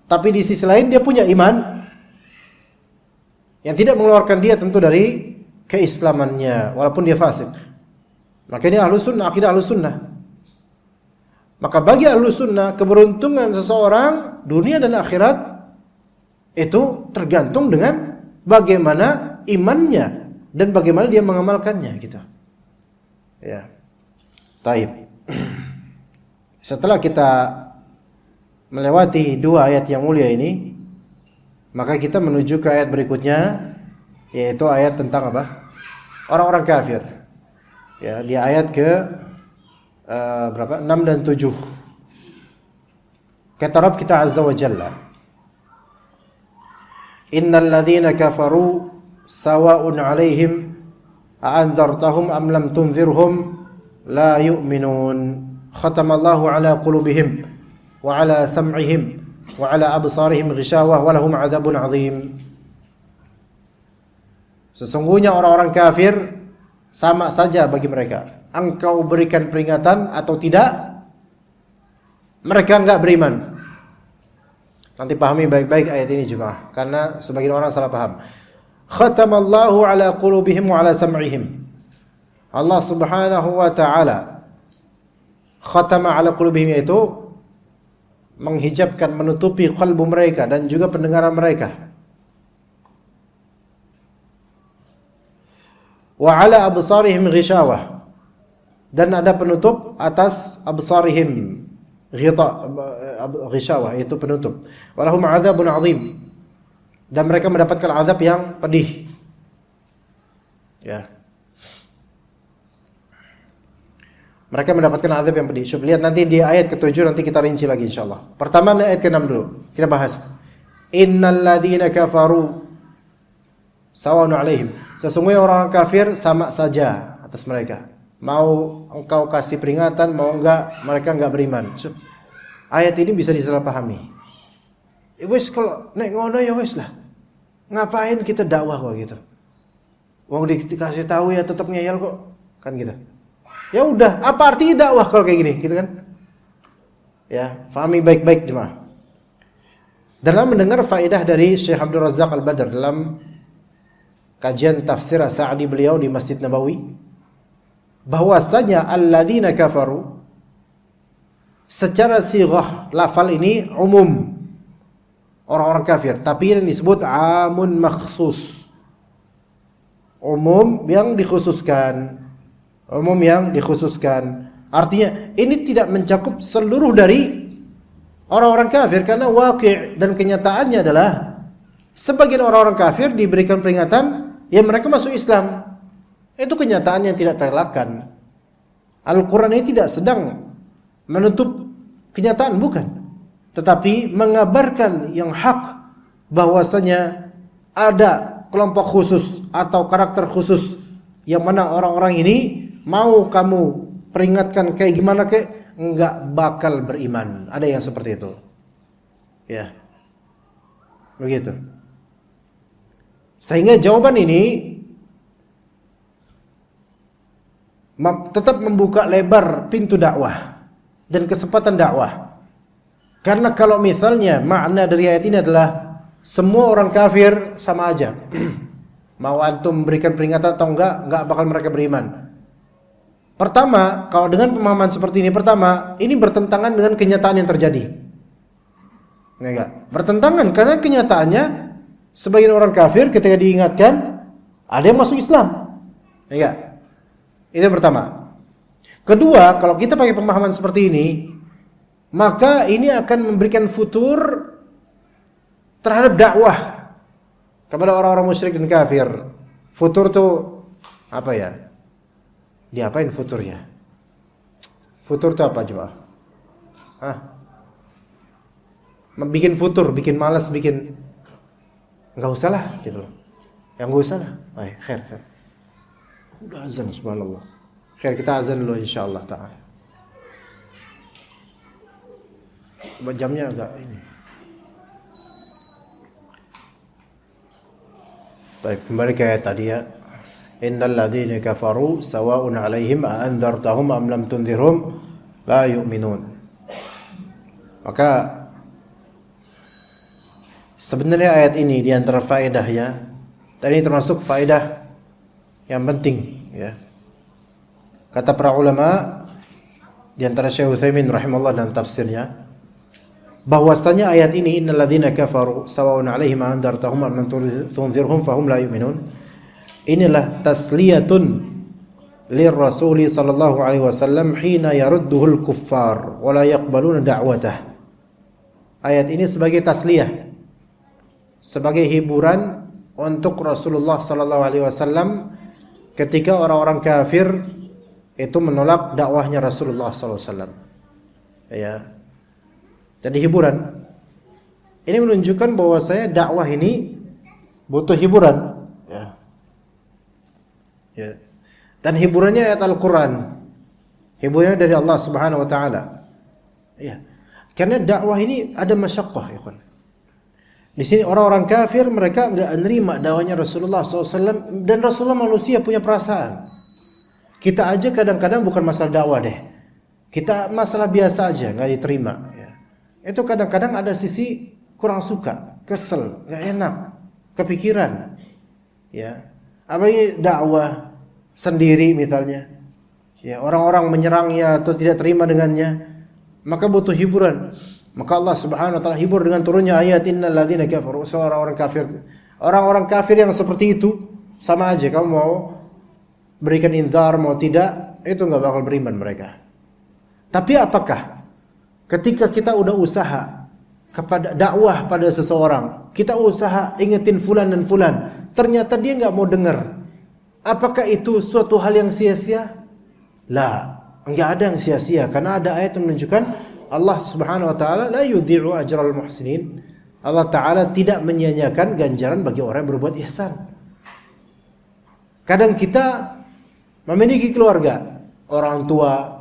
tapi di sisi lain dia punya iman yang tidak mengeluarkan dia tentu dari keislamannya, walaupun dia fasik. Makanya ahlus sunnah, akidah ahlus sunnah. Maka bagi ahlus sunnah, keberuntungan seseorang dunia dan akhirat itu tergantung dengan bagaimana imannya dan bagaimana dia mengamalkannya, gitu. Ya. Taib. Setelah kita melewati dua ayat yang mulia ini, maka kita menuju ke ayat berikutnya, yaitu ayat tentang apa? Orang-orang kafir. Ya, di ayat ke berapa? 6 dan 7. Kata Rabb kita Azza wa Jalla, Innal ladzina kafaru sawa'un 'alaihim a'andzartahum am lam tunzirhum la yu'minun. Khatamallahu 'ala qulubihim wa 'ala sam'ihim wa 'ala absarihim ghishawah wa lahum 'adzabun 'adzim. Sesungguhnya orang-orang kafir sama saja bagi mereka. Engkau berikan peringatan atau tidak, mereka enggak beriman. Nanti pahami baik-baik ayat ini jemaah, karena sebagian orang salah paham. Khatamallahu 'ala qulubihim wa 'ala sam'ihim. Allah Subhanahu wa taala khatama 'ala qulubihim, yaitu menghijabkan, menutupi kalbu mereka dan juga pendengaran mereka. Wa 'ala absarihim ghishawah, dan ada penutup atas absarihim, ghishawah itu penutup. Walahum 'adzabun 'adzim, dan mereka mendapatkan azab yang pedih. Ya. Mereka mendapatkan azab yang pedih. Coba lihat nanti di ayat ke-7, nanti kita rinci lagi insyaallah. Pertama ayat ke-6 dulu. Kita bahas. Innal ladzina kafaru sawa'un 'alaihim. Sesungguhnya orang kafir sama saja atas mereka. Mau engkau kasih peringatan, mau enggak, mereka enggak beriman. So, ayat ini bisa disalahpahami. Wes kalau nek ngono ya wes lah. Ngapain kita dakwah kok gitu? Wong dikasih tahu ya tetap ngeyel kok. Kan gitu. Ya udah, apa artinya dakwah kalau kayak gini, gitu kan? Ya, fahami baik-baik jemaah. Dalam mendengar faedah dari Syekh Abdul Razak Al-Badr dalam kajian tafsir Sa'di beliau di Masjid Nabawi, bahwasanya alladzina kafaru secara sighah lafal ini umum, orang-orang kafir, tapi yang disebut amun makhsus, umum yang dikhususkan. Umum yang dikhususkan. Artinya ini tidak mencakup seluruh dari orang-orang kafir, karena waqi' dan kenyataannya adalah sebagian orang-orang kafir diberikan peringatan, ya mereka masuk Islam. Itu kenyataan yang tidak terelakkan. Al-Quran ini tidak sedang menutup kenyataan, bukan, tetapi mengabarkan yang hak, bahwasanya ada kelompok khusus atau karakter khusus yang mana orang-orang ini mau kamu peringatkan kayak gimana kayak enggak bakal beriman. Ada yang seperti itu. Ya. Begitu. Sehingga jawaban ini tetap membuka lebar pintu dakwah dan kesempatan dakwah. Karena kalau misalnya makna dari ayat ini adalah semua orang kafir sama aja. Mau antum berikan peringatan atau enggak bakal mereka beriman. Pertama, kalau dengan pemahaman seperti ini, pertama, ini bertentangan dengan kenyataan yang terjadi. Enggak. Bertentangan karena kenyataannya sebagian orang kafir ketika diingatkan ada yang masuk Islam. Enggak. Itu yang pertama. Kedua, kalau kita pakai pemahaman seperti ini, maka ini akan memberikan futur terhadap dakwah kepada orang-orang musyrik dan kafir. Futur tuh apa ya? Diapain futurnya? Futur itu apa coba? Bikin futur, bikin malas, bikin enggak usah lah gitu loh. Yang enggak usah lah. Baik, khair. Udah azan subhanallah. Khair, kita azan dulu insyaallah taala. Jamnya agak ini. Baik, kembali ke ayat tadi ya. Innal ladzina kafaru sawa'un 'alaihim a anzartahum am lam tunzirhum la yu'minun. Maka sebenarnya ayat ini di antara faedahnya, dan ini termasuk faedah yang penting ya. Kata para ulama di antara Syekh Utsaimin rahimahullah dalam tafsirnya, bahwasanya ayat ini innal ladzina kafaru sawa'un 'alaihim anzartahum am lam tunzirhum fahum la yu'minun, inilah tasliyatun lirrasuli sallallahu alaihi wasallam hina yarudduhul kuffar wa la yaqbaluna da'watah. Ayat ini sebagai tasliyah, sebagai hiburan untuk Rasulullah sallallahu alaihi wasallam ketika orang-orang kafir itu menolak dakwahnya Rasulullah sallallahu alaihi wasallam. Ya. Jadi hiburan. Ini menunjukkan bahwa saya dakwah ini butuh hiburan. Ya. Ya. Dan hiburannya ayat Al-Quran. Hiburannya dari Allah Subhanahu Wa Taala. Ya. Karena dakwah ini ada masyaqqah, ya kan. Di sini orang-orang kafir mereka enggak menerima dakwahnya Rasulullah SAW, dan Rasulullah manusia punya perasaan. Kita aja kadang-kadang bukan masalah dakwah deh. Kita masalah biasa aja enggak diterima. Ya. Itu kadang-kadang ada sisi kurang suka, kesel, enggak enak, kepikiran. Ya. Apalagi dakwah sendiri misalnya. Ya, orang-orang menyerangnya atau tidak terima dengannya, maka butuh hiburan. Maka Allah Subhanahu wa taala hibur dengan turunnya ayat innal ladzina kafaru, orang-orang kafir. Orang-orang kafir yang seperti itu sama aja kamu mau berikan inzar mau tidak, itu enggak bakal beriman mereka. Tapi apakah ketika kita udah usaha kepada dakwah pada seseorang, kita usaha ingetin fulan dan fulan, ternyata dia enggak mau dengar, apakah itu suatu hal yang sia-sia? La, enggak ada yang sia-sia, karena ada ayat yang menunjukkan Allah Subhanahu wa taala la yudhi'u ajral muhsinin. Allah taala tidak menyia-nyiakan ganjaran bagi orang yang berbuat ihsan. Kadang kita memiliki keluarga, orang tua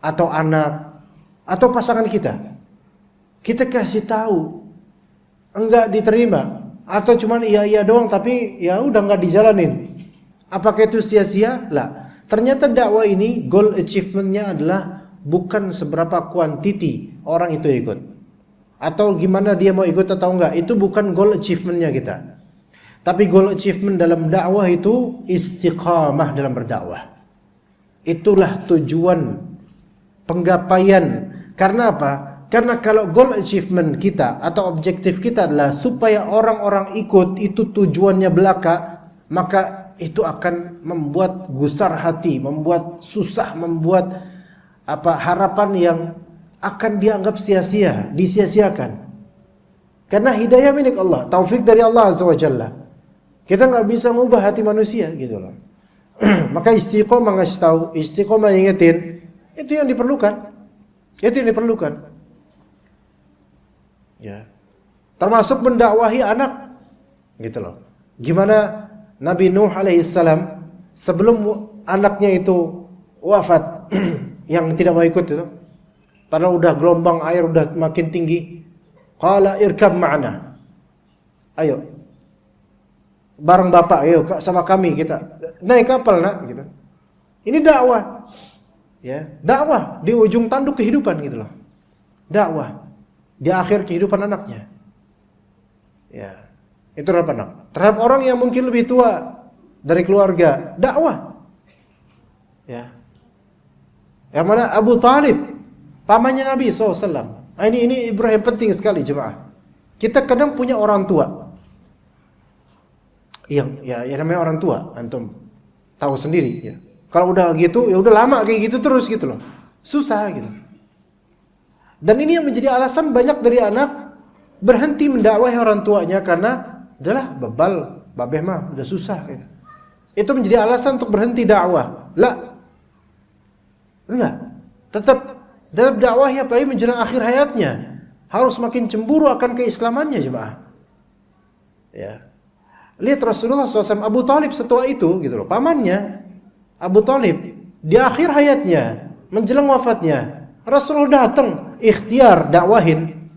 atau anak atau pasangan kita. Kita kasih tahu enggak diterima atau cuman iya-iya doang tapi ya udah enggak dijalanin. Apakah itu sia-sia? Lah. Ternyata dakwah ini goal achievement-nya adalah bukan seberapa kuantiti orang itu ikut, atau gimana dia mau ikut atau enggak. Itu bukan goal achievement-nya kita. Tapi goal achievement dalam dakwah itu istiqamah dalam berdakwah. Itulah tujuan penggapaian. Karena apa? Karena kalau goal achievement kita atau objektif kita adalah supaya orang-orang ikut, itu tujuannya belaka, maka itu akan membuat gusar hati, membuat susah, membuat harapan yang akan dianggap sia-sia, disia-siakan. Karena hidayah milik Allah, taufik dari Allah Azza wa Jalla. Kita enggak bisa mengubah hati manusia gitu loh. Maka istiqomah ngasih tahu, istiqomah ingetin, itu yang diperlukan. Itu yang diperlukan. Ya. Termasuk mendakwahi anak gitu loh. Gimana Nabi Nuh alaihissalam sebelum anaknya itu wafat yang tidak mau ikut itu, padahal udah gelombang air udah makin tinggi, qala irkab ma'ana, ayo bareng bapak, ayo sama kami, kita naik kapal nak gitu. Ini dakwah, ya, dakwah di ujung tanduk kehidupan gitu loh, dakwah di akhir kehidupan anaknya, ya. Itu terhadap orang yang mungkin lebih tua dari keluarga, dakwah. Ya. Yang mana Abu Talib, pamannya Nabi SAW. Ini Ibrahim penting sekali jemaah. Kita kadang punya orang tua. Ya namanya orang tua, antum tahu sendiri. Ya. Kalau udah gitu, ya udah lama kayak gitu terus gitu loh. Susah gitu. Dan ini yang menjadi alasan banyak dari anak berhenti mendakwahi orang tuanya karena udahlah bebal, babeh mah udah susah gitu. Itu menjadi alasan untuk berhenti dakwah. La. Enggak. Tetap dalam dakwahnya apalagi menjelang akhir hayatnya harus makin cemburu akan keislamannya jemaah. Ya. Lihat Rasulullah SAW, Abu Talib setua itu gitu loh, pamannya Abu Talib di akhir hayatnya menjelang wafatnya Rasulullah datang ikhtiar dakwahin.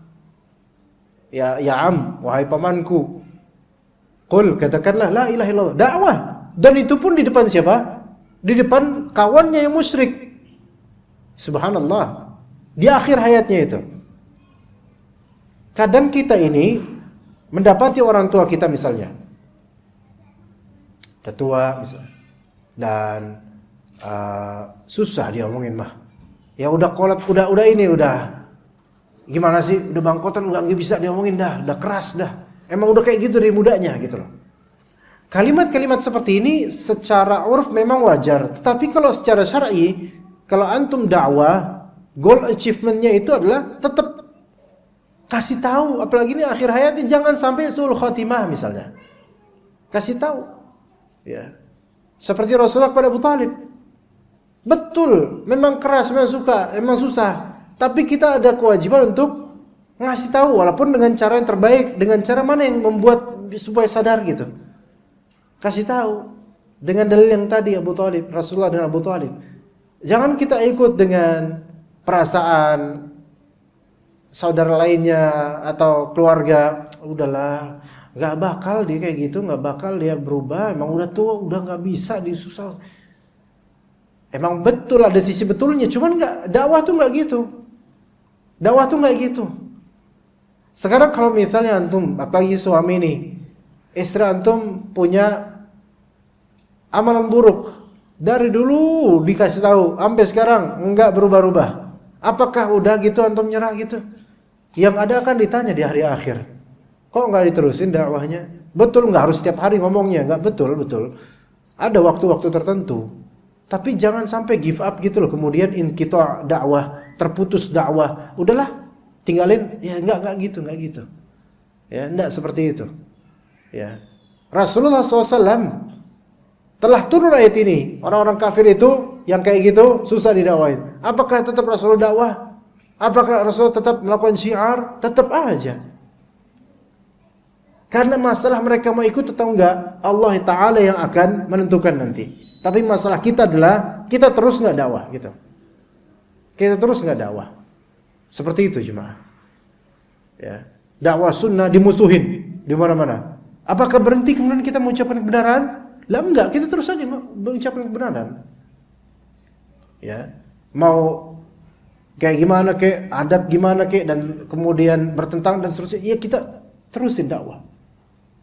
Ya am, wahai pamanku, qul, katakanlah la ilaha illallah, dakwah. Dan itu pun di depan siapa? Di depan kawannya yang musyrik. Subhanallah. Di akhir hayatnya itu. Kadang kita ini mendapati orang tua kita misalnya. Udah tua misalnya. Dan susah dia omongin mah. Ya udah kolot, udah ini udah. Gimana sih? Udah bangkotan nggak bisa diomongin dah, udah keras dah. Emang udah kayak gitu dari mudanya gitu loh. Kalimat-kalimat seperti ini secara urf memang wajar, tetapi kalau secara syar'i, kalau antum dakwah, goal achievementnya itu adalah tetap kasih tahu, apalagi ini akhir hayatnya jangan sampai suul khotimah misalnya. Kasih tahu. Ya. Seperti Rasulullah kepada Abu Talib. Betul, memang keras, memang susah, tapi kita ada kewajiban untuk ngasih tahu walaupun dengan cara yang terbaik, dengan cara mana yang membuat supaya sadar gitu. Kasih tahu dengan dalil yang tadi Abu Talib, Rasulullah dan Abu Talib. Jangan kita ikut dengan perasaan saudara lainnya atau keluarga. Udahlah, nggak bakal dia kayak gitu, nggak bakal dia berubah. Emang udah tua, udah nggak bisa disusah. Emang betul ada sisi betulnya, cuman nggak, dakwah tuh nggak gitu. Dakwah tuh nggak gitu. Sekarang kalau misalnya antum, apalagi suami nih, istri antum punya amalan buruk, dari dulu dikasih tahu, sampai sekarang enggak berubah-ubah. Apakah udah gitu antum nyerah gitu? Yang ada akan ditanya di hari akhir. Kok enggak diterusin dakwahnya? Betul enggak harus setiap hari ngomongnya? Enggak, betul. Ada waktu-waktu tertentu. Tapi jangan sampai give up gitu loh. Kemudian inqita' dakwah, terputus dakwah. Udahlah, tinggalin. Ya enggak gitu. Ya, enggak seperti itu. Ya. Rasulullah SAW telah turun ayat ini. Orang-orang kafir itu yang kayak gitu susah didakwain. Apakah tetap Rasulullah dakwah? Apakah Rasulullah tetap melakukan syiar? Tetap aja. Karena masalah mereka mau ikut atau enggak, Allah Ta'ala yang akan menentukan nanti. Tapi masalah kita adalah kita terus enggak dakwah gitu. Kita terus enggak dakwah. Seperti itu jemaah. Ya. Dakwah sunnah dimusuhin di mana-mana. Apakah berhenti kemudian kita mengucapkan kebenaran? Lah enggak, kita terus saja mengucapkan kebenaran. Ya. Mau kayak gimana kek, adat gimana kek, dan kemudian bertentangan dan seterusnya, ya kita terusin dakwah.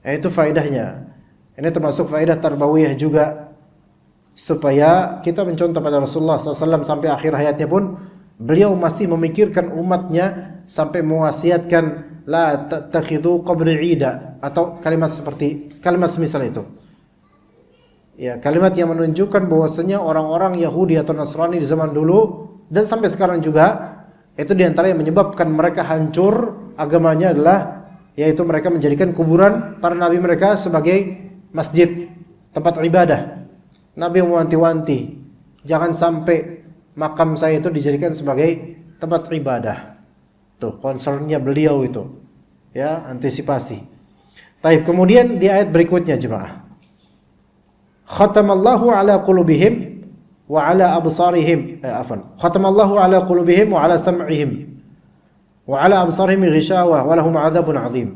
Itu faedahnya. Ini termasuk faedah tarbawiyah juga, supaya kita mencontoh pada Rasulullah SAW sampai akhir hayatnya pun beliau masih memikirkan umatnya sampai mewasiatkan la tattakhidhu qabri 'ida, atau kalimat semisal itu. Ya, kalimat yang menunjukkan bahwasanya orang-orang Yahudi atau Nasrani di zaman dulu dan sampai sekarang juga, itu diantara yang menyebabkan mereka hancur agamanya adalah, yaitu mereka menjadikan kuburan para nabi mereka sebagai masjid, tempat ibadah. Nabi mewanti-wanti, jangan sampai makam saya itu dijadikan sebagai tempat ibadah. Tuh, concernnya beliau itu. Ya, antisipasi. Taib, kemudian di ayat berikutnya jemaah. Khatamallahu ala qulubihim wa ala absarihim. Khatamallahu ala qulubihim wa ala sam'ihim wa ala absarihim ghishawah wa lahum 'adzabun 'adzim.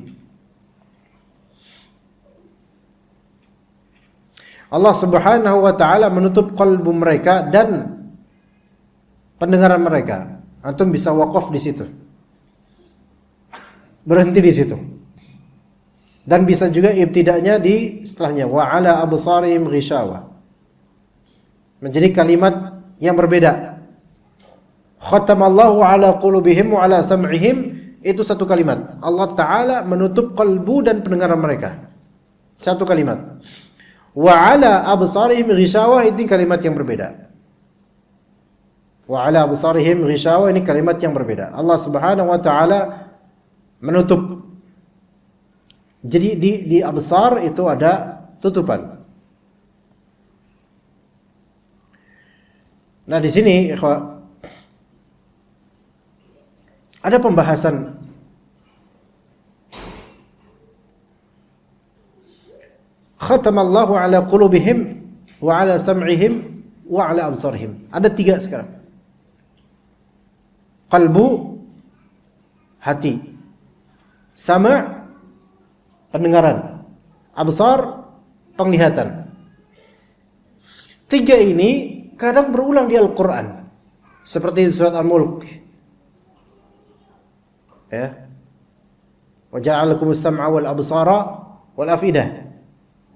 Allah Subhanahu wa taala menutup kalbu mereka dan pendengaran mereka. Antum bisa wakaf di situ. Berhenti di situ. Dan bisa juga ibtida'nya di setelahnya, wa ala absarihim ghishawah. Menjadi kalimat yang berbeda. Khatamallahu ala qulubihim wa ala sam'ihim, itu satu kalimat. Allah taala menutup kalbu dan pendengaran mereka. Satu kalimat. Wa ala absarihim ghishawah, ini kalimat yang berbeda. Wa ala absarihim ghishawah, ini kalimat yang berbeda. Allah Subhanahu wa taala menutup. Jadi di absar itu ada tutupan. Nah, di sini ikhwah, ada pembahasan khatamallahu ala qulubihim wa ala sam'ihim wa ala absarihim. Ada 3 sekarang. Qalbu, hati. Sama', pendengaran. Absar, penglihatan. 3 ini kadang berulang di Al-Quran. Seperti di surat Al-Mulk. Ya. Wa ja'ala lakumus sam'a wal absara wal afidah.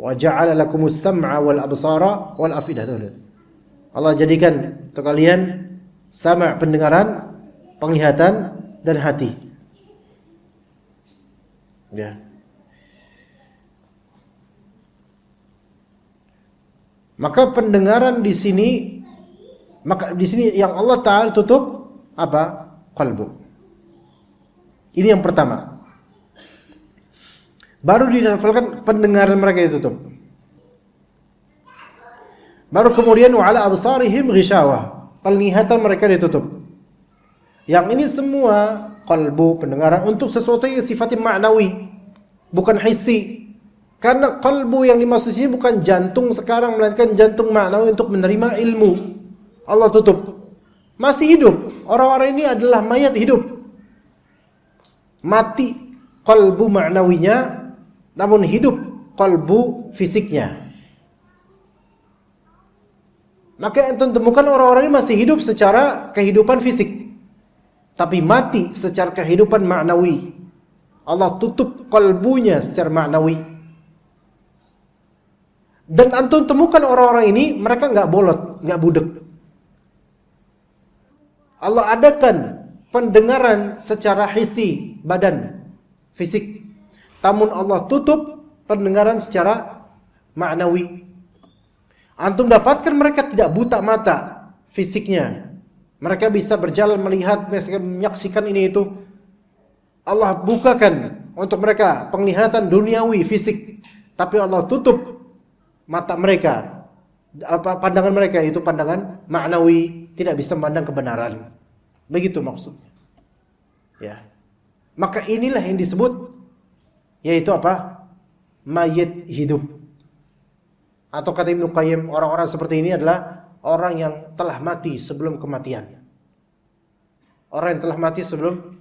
Wa ja'ala lakumus sam'a wal absara wal afidah. Allah jadikan untuk kalian sama pendengaran, penglihatan dan hati. Ya. Maka pendengaran di sini, yang Allah Ta'ala tutup apa? Qalbu. Ini yang pertama. Baru dilafalkan pendengaran mereka ditutup. Baru kemudian wa ala absarihim ghishawah. Penglihatan mereka ditutup. Yang ini semua qalbu, pendengaran untuk sesuatu yang sifatnya ma'nawi, bukan hissi. Karena qalbu yang dimaksud sini bukan jantung sekarang, melainkan jantung ma'nawi untuk menerima ilmu. Allah tutup. Masih hidup. Orang-orang ini adalah mayat hidup. Mati qalbu ma'nawinya, namun hidup qalbu fisiknya. Maka yang temukan orang-orang ini masih hidup secara kehidupan fisik, tapi mati secara kehidupan ma'nawi. Allah tutup qalbunya secara ma'nawi. Dan antum temukan orang-orang ini, mereka enggak bolot, enggak budek. Allah adakan pendengaran secara hissi, badan, fisik. Namun Allah tutup pendengaran secara ma'nawi. Antum dapatkan mereka tidak buta mata fisiknya. Mereka bisa berjalan, melihat, menyaksikan ini itu. Allah bukakan untuk mereka penglihatan duniawi, fisik. Tapi Allah tutup mata mereka, pandangan mereka itu pandangan ma'nawi, tidak bisa memandang kebenaran. Begitu maksudnya. Ya. Maka inilah yang disebut, yaitu apa? Mayit hidup. Atau kata Ibnu Qayyim, orang-orang seperti ini adalah orang yang telah mati sebelum kematian. Orang yang telah mati sebelum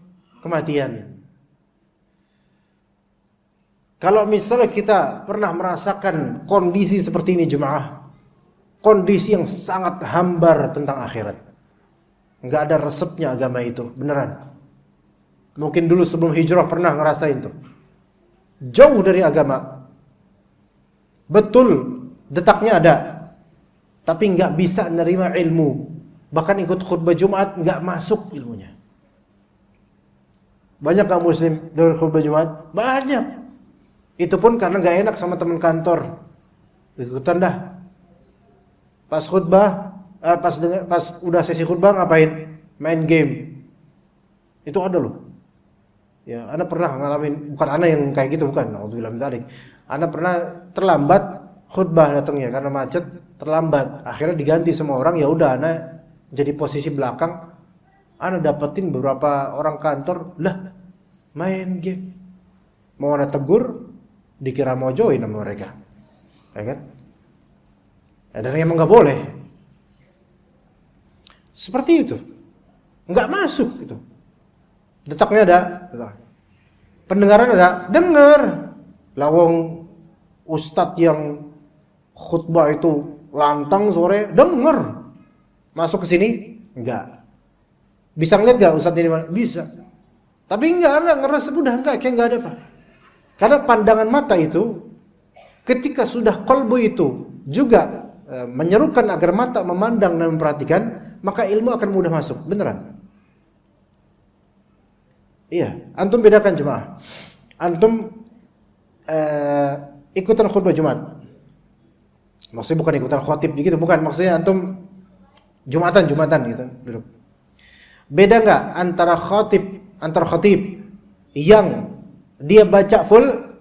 kematian. Kalau misalnya kita pernah merasakan kondisi seperti ini jemaah, kondisi yang sangat hambar tentang akhirat, nggak ada resepnya agama itu, beneran. Mungkin dulu sebelum hijrah pernah ngerasain tuh, jauh dari agama, betul detaknya ada, tapi nggak bisa menerima ilmu, bahkan ikut khutbah Jumat nggak masuk ilmunya. Banyak nggak muslim dari khutbah Jumat? Banyak. Itu pun karena gak enak sama teman kantor. Ikutan dah. Pas khutbah, pas udah sesi khutbah ngapain? Main game. Itu ada loh. Ya, ana pernah ngalamin, bukan ana yang kayak gitu, bukan. Alhamdulillah min dzalik. Ana pernah terlambat khutbah datangnya karena macet, terlambat. Akhirnya diganti sama orang, ya udah ana jadi posisi belakang. Ana dapetin beberapa orang kantor, lah main game. Mau ana tegur, dikira mau join sama mereka, ya kan? Ya, dan emang nggak boleh. Seperti itu, nggak masuk itu. Detaknya ada, pendengaran ada, dengar. Lawong ustadz yang khutbah itu lantang sore, dengar. Masuk ke sini, enggak. Bisa ngeliat nggak ustadz ini? Bisa. Tapi enggak ngerasa udah enggak, kayak nggak ada apa. Karena pandangan mata itu, ketika sudah qalbu itu juga menyerukan agar mata memandang dan memperhatikan, maka ilmu akan mudah masuk. Beneran. Iya, antum bedakan jemaah. Antum ikutan khutbah Jumat. Maksudnya bukan ikutan khotib gitu, bukan. Maksudnya antum Jumatan gitu, duduk. Beda nggak antara khatib yang dia baca full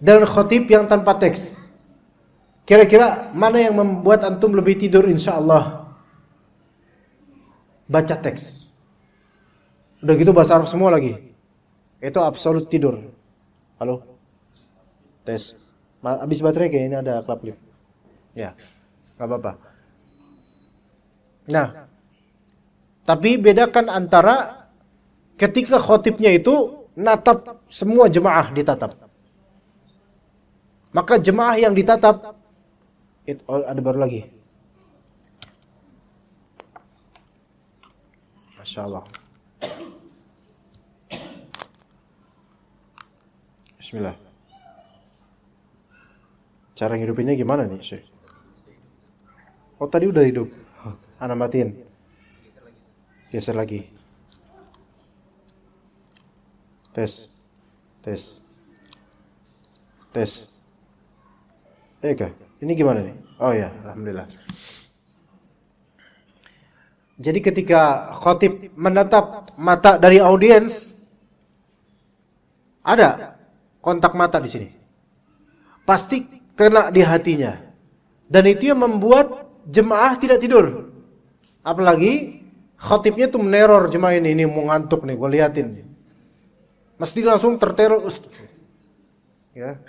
dan khatib yang tanpa teks? Kira-kira mana yang membuat antum lebih tidur insyaallah? Baca teks. Udah gitu bahasa Arab semua lagi. Itu absolut tidur. Halo? Tes. Habis baterai kayaknya ada klip. Ya. Enggak apa-apa. Nah, tapi bedakan antara ketika khatibnya itu natap semua jemaah ditatap. Maka jemaah yang ditatap ada baru lagi. Masya Allah. Bismillah. Cara ngidupinnya gimana nih, Syekh? Oh, tadi udah hidup. Ana matiin. Geser lagi. Tes. Tes. Tes. Eka, ini gimana nih? Oh ya, alhamdulillah. Jadi ketika khatib menatap mata dari audiens, ada kontak mata di sini. Pasti kena di hatinya. Dan itu yang membuat jemaah tidak tidur. Apalagi khatibnya tuh meneror jemaah ini mau ngantuk nih, gue liatin. Mesti langsung terteror. Ya.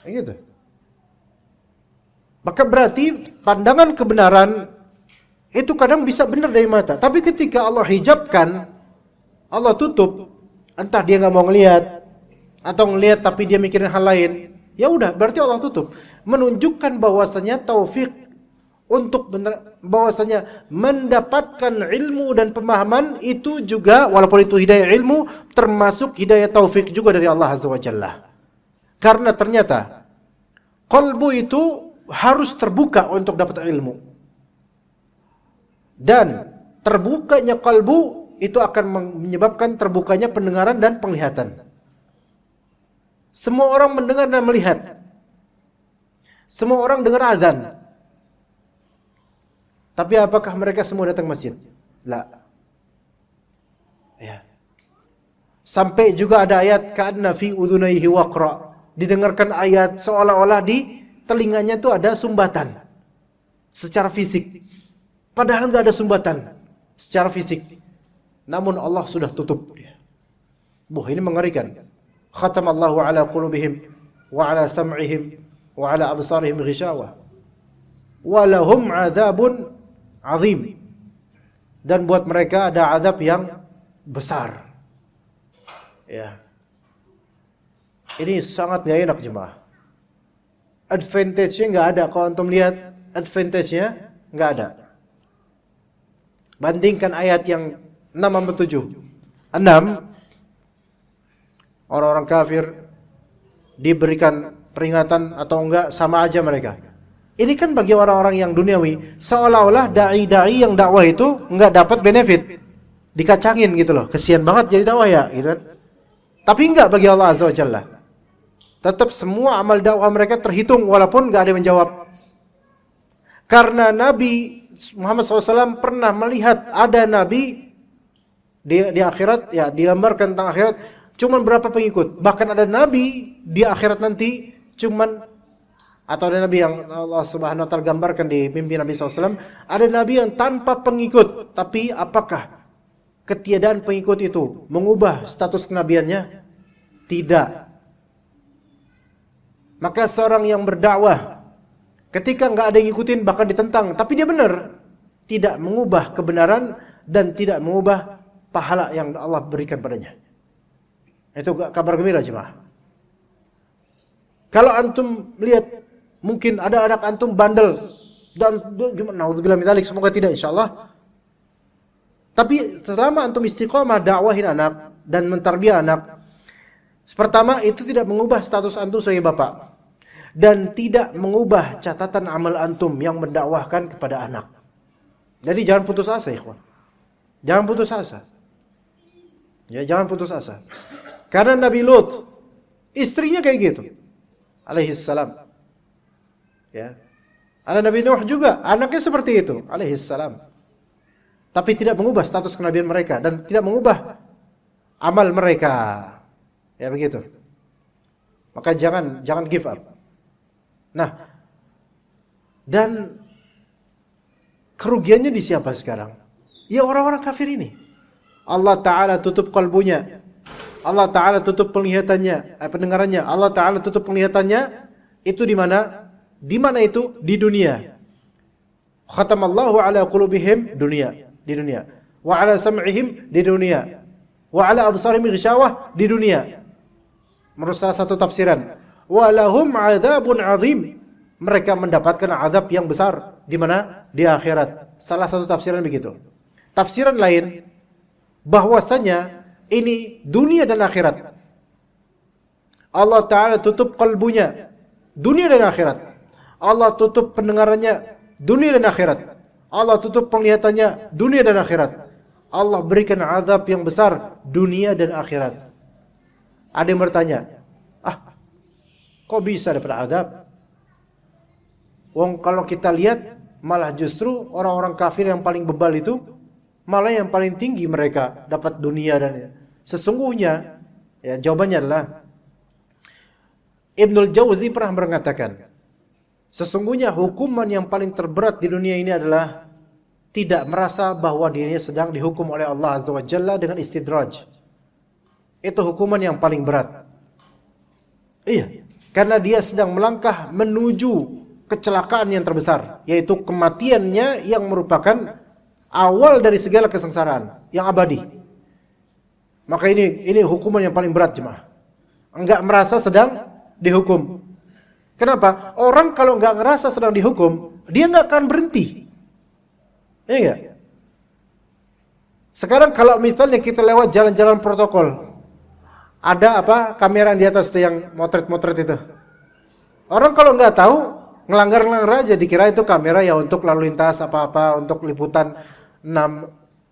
Gitu. Maka berarti pandangan kebenaran itu kadang bisa benar dari mata, tapi ketika Allah hijabkan, Allah tutup, entah dia nggak mau ngelihat atau ngelihat tapi dia mikirin hal lain, ya udah berarti Allah tutup, menunjukkan bahwasanya taufik untuk bahwasanya mendapatkan ilmu dan pemahaman itu juga, walaupun itu hidayah ilmu, termasuk hidayah taufik juga dari Allah Azza wa Jalla. Karena ternyata qalbu itu harus terbuka untuk dapat ilmu. Dan terbukanya qalbu itu akan menyebabkan terbukanya pendengaran dan penglihatan. Semua orang mendengar dan melihat. Semua orang dengar azan. Tapi apakah mereka semua datang masjid? La. Ya. Sampai juga ada ayat ka'anna fi udhunayhi waqra. Didengarkan ayat seolah-olah di telinganya itu ada sumbatan secara fisik. Padahal enggak ada sumbatan secara fisik. Namun Allah sudah tutup dia. Ini mengerikan. Khatamallahu ala qulubihim wa ala sam'ihim wa ala absarihim ghishawah. Wa lahum 'adzabun 'azim. Dan buat mereka ada azab yang besar. Ya. Ini sangat enggak enak jemaah. Advantage-nya enggak ada. Kalau antum lihat advantage-nya enggak ada. Bandingkan ayat yang 6 sampai 7. 6, orang-orang kafir diberikan peringatan atau enggak sama aja mereka. Ini kan bagi orang-orang yang duniawi, seolah-olah dai-dai yang dakwah itu enggak dapat benefit. Dikacangin gitu loh. Kesian banget jadi dakwah ya, gitu kan. Tapi enggak bagi Allah Azza wa Jalla. Tetap semua amal dakwah mereka terhitung walaupun enggak ada yang menjawab. Karena Nabi Muhammad SAW pernah melihat ada Nabi di akhirat, ya digambarkan tentang akhirat, cuman berapa pengikut. Bahkan ada Nabi di akhirat nanti cuman, atau ada Nabi yang Allah Subhanahu Wa Taala gambarkan di mimpi Nabi SAW, ada Nabi yang tanpa pengikut. Tapi apakah ketiadaan pengikut itu mengubah status kenabiannya? Tidak. Maka seorang yang berdakwah ketika enggak ada yang ngikutin bahkan ditentang, tapi dia benar, tidak mengubah kebenaran dan tidak mengubah pahala yang Allah berikan padanya. Itu kabar gembira jemaah. Kalau antum lihat mungkin ada anak antum bandel dan gimana, naudzubillah min dzalik, semoga tidak insyaallah. Tapi selama antum istiqomah dakwahin anak dan mentarbiyah anak, pertama itu tidak mengubah status antum sebagai bapak dan tidak mengubah catatan amal antum yang mendakwahkan kepada anak. Jadi jangan putus asa, ikhwan. Jangan putus asa. Ya, jangan putus asa. Karena Nabi Lut istrinya kayak gitu, alaihi salam. Ya. Ada Nabi Nuh juga, anaknya seperti itu, alaihi salam. Tapi tidak mengubah status kenabian mereka dan tidak mengubah amal mereka. Ya begitu. Maka jangan give up. Nah, dan kerugiannya di siapa sekarang? Ya orang-orang kafir ini. Allah Ta'ala tutup kalbunya. Allah Ta'ala tutup penglihatannya, pendengarannya. Allah Ta'ala tutup penglihatannya. Itu di mana? Di mana itu? Di dunia. Khatamallahu ala qulubihim, dunia. Di dunia. Wa ala sam'ihim, di dunia. Wa ala absarihim ghishawah, di dunia. Menurut salah satu tafsiran. Wa lahum 'adzabun 'azim. Mereka mendapatkan azab yang besar di mana? Di akhirat. Salah satu tafsiran begitu. tafsiran lain bahwasanya ini dunia dan akhirat. Allah Ta'ala tutup kalbunya, dunia dan akhirat. Allah tutup pendengarannya, dunia dan akhirat. Allah tutup penglihatannya, dunia dan akhirat. Allah berikan azab yang besar, dunia dan akhirat. Ada yang bertanya, kok bisa dapat azab? Wong kalau kita lihat, malah justru orang-orang kafir yang paling bebal itu, malah yang paling tinggi mereka dapat dunia dan sesungguhnya, ya jawabannya adalah Ibnul Jauzi pernah mengatakan, sesungguhnya hukuman yang paling terberat di dunia ini adalah tidak merasa bahwa dirinya sedang dihukum oleh Allah Azza wa Jalla dengan istidraj. Itu hukuman yang paling berat. Iya, karena dia sedang melangkah menuju kecelakaan yang terbesar, yaitu kematiannya yang merupakan awal dari segala kesengsaraan yang abadi. Maka ini hukuman yang paling berat, jemaah. Enggak merasa sedang dihukum. Kenapa? Orang kalau enggak ngerasa sedang dihukum, dia enggak akan berhenti. Iya enggak? Sekarang kalau misalnya kita lewat jalan-jalan protokol, ada kamera di atas itu yang motret-motret itu. Orang kalau enggak tahu, ngelanggar-ngelanggar aja, dikira itu kamera ya untuk lalu lintas apa-apa, untuk liputan 6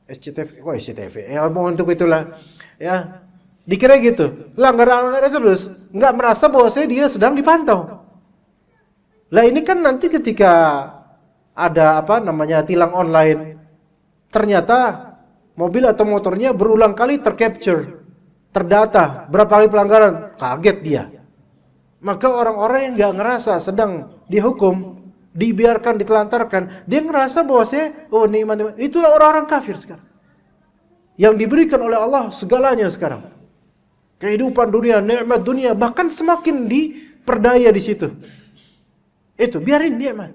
SCTV, ya mau untuk itulah, ya dikira gitu, langgar-langgar terus, nggak merasa bahwa dia sedang dipantau. Lah ini kan nanti ketika ada tilang online, ternyata mobil atau motornya berulang kali tercapture, terdata berapa kali pelanggaran, kaget dia. Maka orang-orang yang nggak ngerasa sedang dihukum, dibiarkan, ditelantarkan, dia ngerasa bahwa nikmat. Itulah orang-orang kafir sekarang, yang diberikan oleh Allah segalanya sekarang. Kehidupan dunia, nikmat dunia, bahkan semakin diperdaya di situ. Itu biarin nikmat.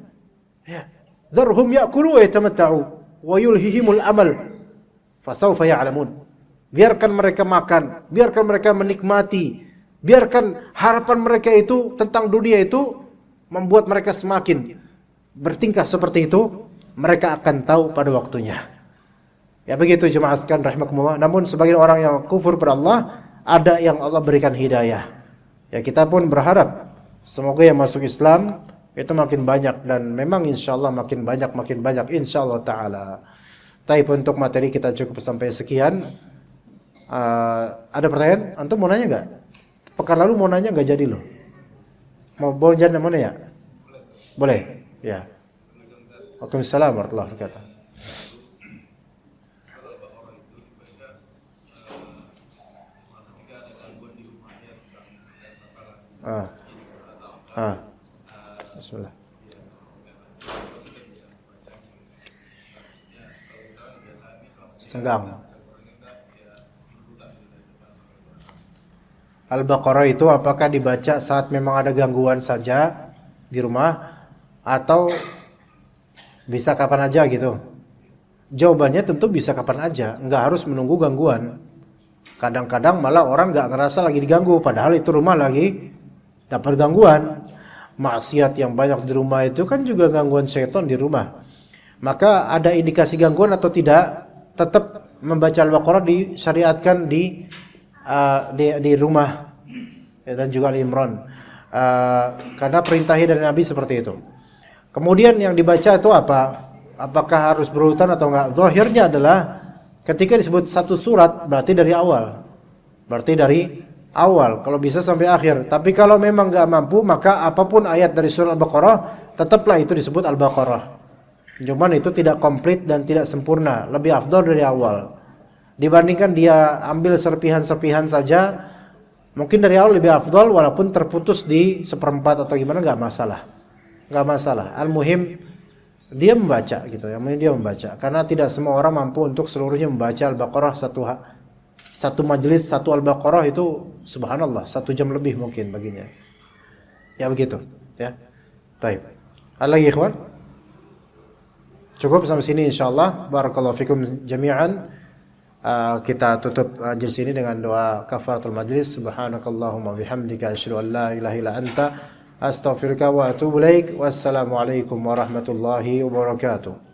Ya. Dzarhum ya'kulu wa yatamatta'u wa yulhihimul amal fasawfa ya'lamun. Biarkan mereka makan, biarkan mereka menikmati, biarkan harapan mereka itu tentang dunia itu membuat mereka semakin bertingkah seperti itu, mereka akan tahu pada waktunya. Ya begitu jemaah sekalian rahimakumullah. Namun sebagian orang yang kufur pada Allah, ada yang Allah berikan hidayah. Ya kita pun berharap semoga yang masuk Islam itu makin banyak, dan memang insyaallah makin banyak insyaallah taala. Tapi untuk materi kita cukup sampai sekian. Ada pertanyaan? Antum mau nanya enggak? Pekan lalu mau nanya enggak jadi loh. Mau jangan mau nanya? Boleh? Ya. Waalaikumsalam warahmatullahi wabarakatuh. Bismillah. Senggang. Al-Baqarah itu apakah dibaca saat memang ada gangguan saja di rumah atau bisa kapan aja gitu? Jawabannya tentu bisa kapan aja, nggak harus menunggu gangguan. Kadang-kadang malah orang nggak ngerasa lagi diganggu, padahal itu rumah lagi dapat gangguan. Maksiat yang banyak di rumah itu kan juga gangguan syaitan di rumah. Maka ada indikasi gangguan atau tidak, tetap membaca Al-Baqarah disyariatkan di rumah, dan juga Al-Imran, karena perintahnya dari Nabi seperti itu. Kemudian yang dibaca itu apa? Apakah harus berurutan atau enggak? Zahirnya adalah ketika disebut satu surat berarti dari awal. Kalau bisa sampai akhir. Tapi kalau memang enggak mampu, maka apapun ayat dari surah Al-Baqarah tetaplah itu disebut Al-Baqarah. Cuman itu tidak komplit dan tidak sempurna, lebih afdal dari awal. Dibandingkan dia ambil serpihan-serpihan saja, mungkin dari awal lebih afdal walaupun terputus di seperempat atau gimana, enggak masalah. Al-muhim dia membaca gitu, yang penting dia membaca, karena tidak semua orang mampu untuk seluruhnya membaca Al-Baqarah satu majelis, satu Al-Baqarah itu subhanallah 1 jam lebih mungkin baginya. Ya begitu, ya. Baik. Ada lagi ikhwan? Cukup sampai sini insyaallah. Barakallahu fikum jami'an. Kita tutup majelis ini dengan doa kafaratul majlis. Subhanakallahumma bihamdika asyhadu an la ilaha illa anta astaghfiruka wa atubu ilaik. Wassalamualaikum warahmatullahi wabarakatuh.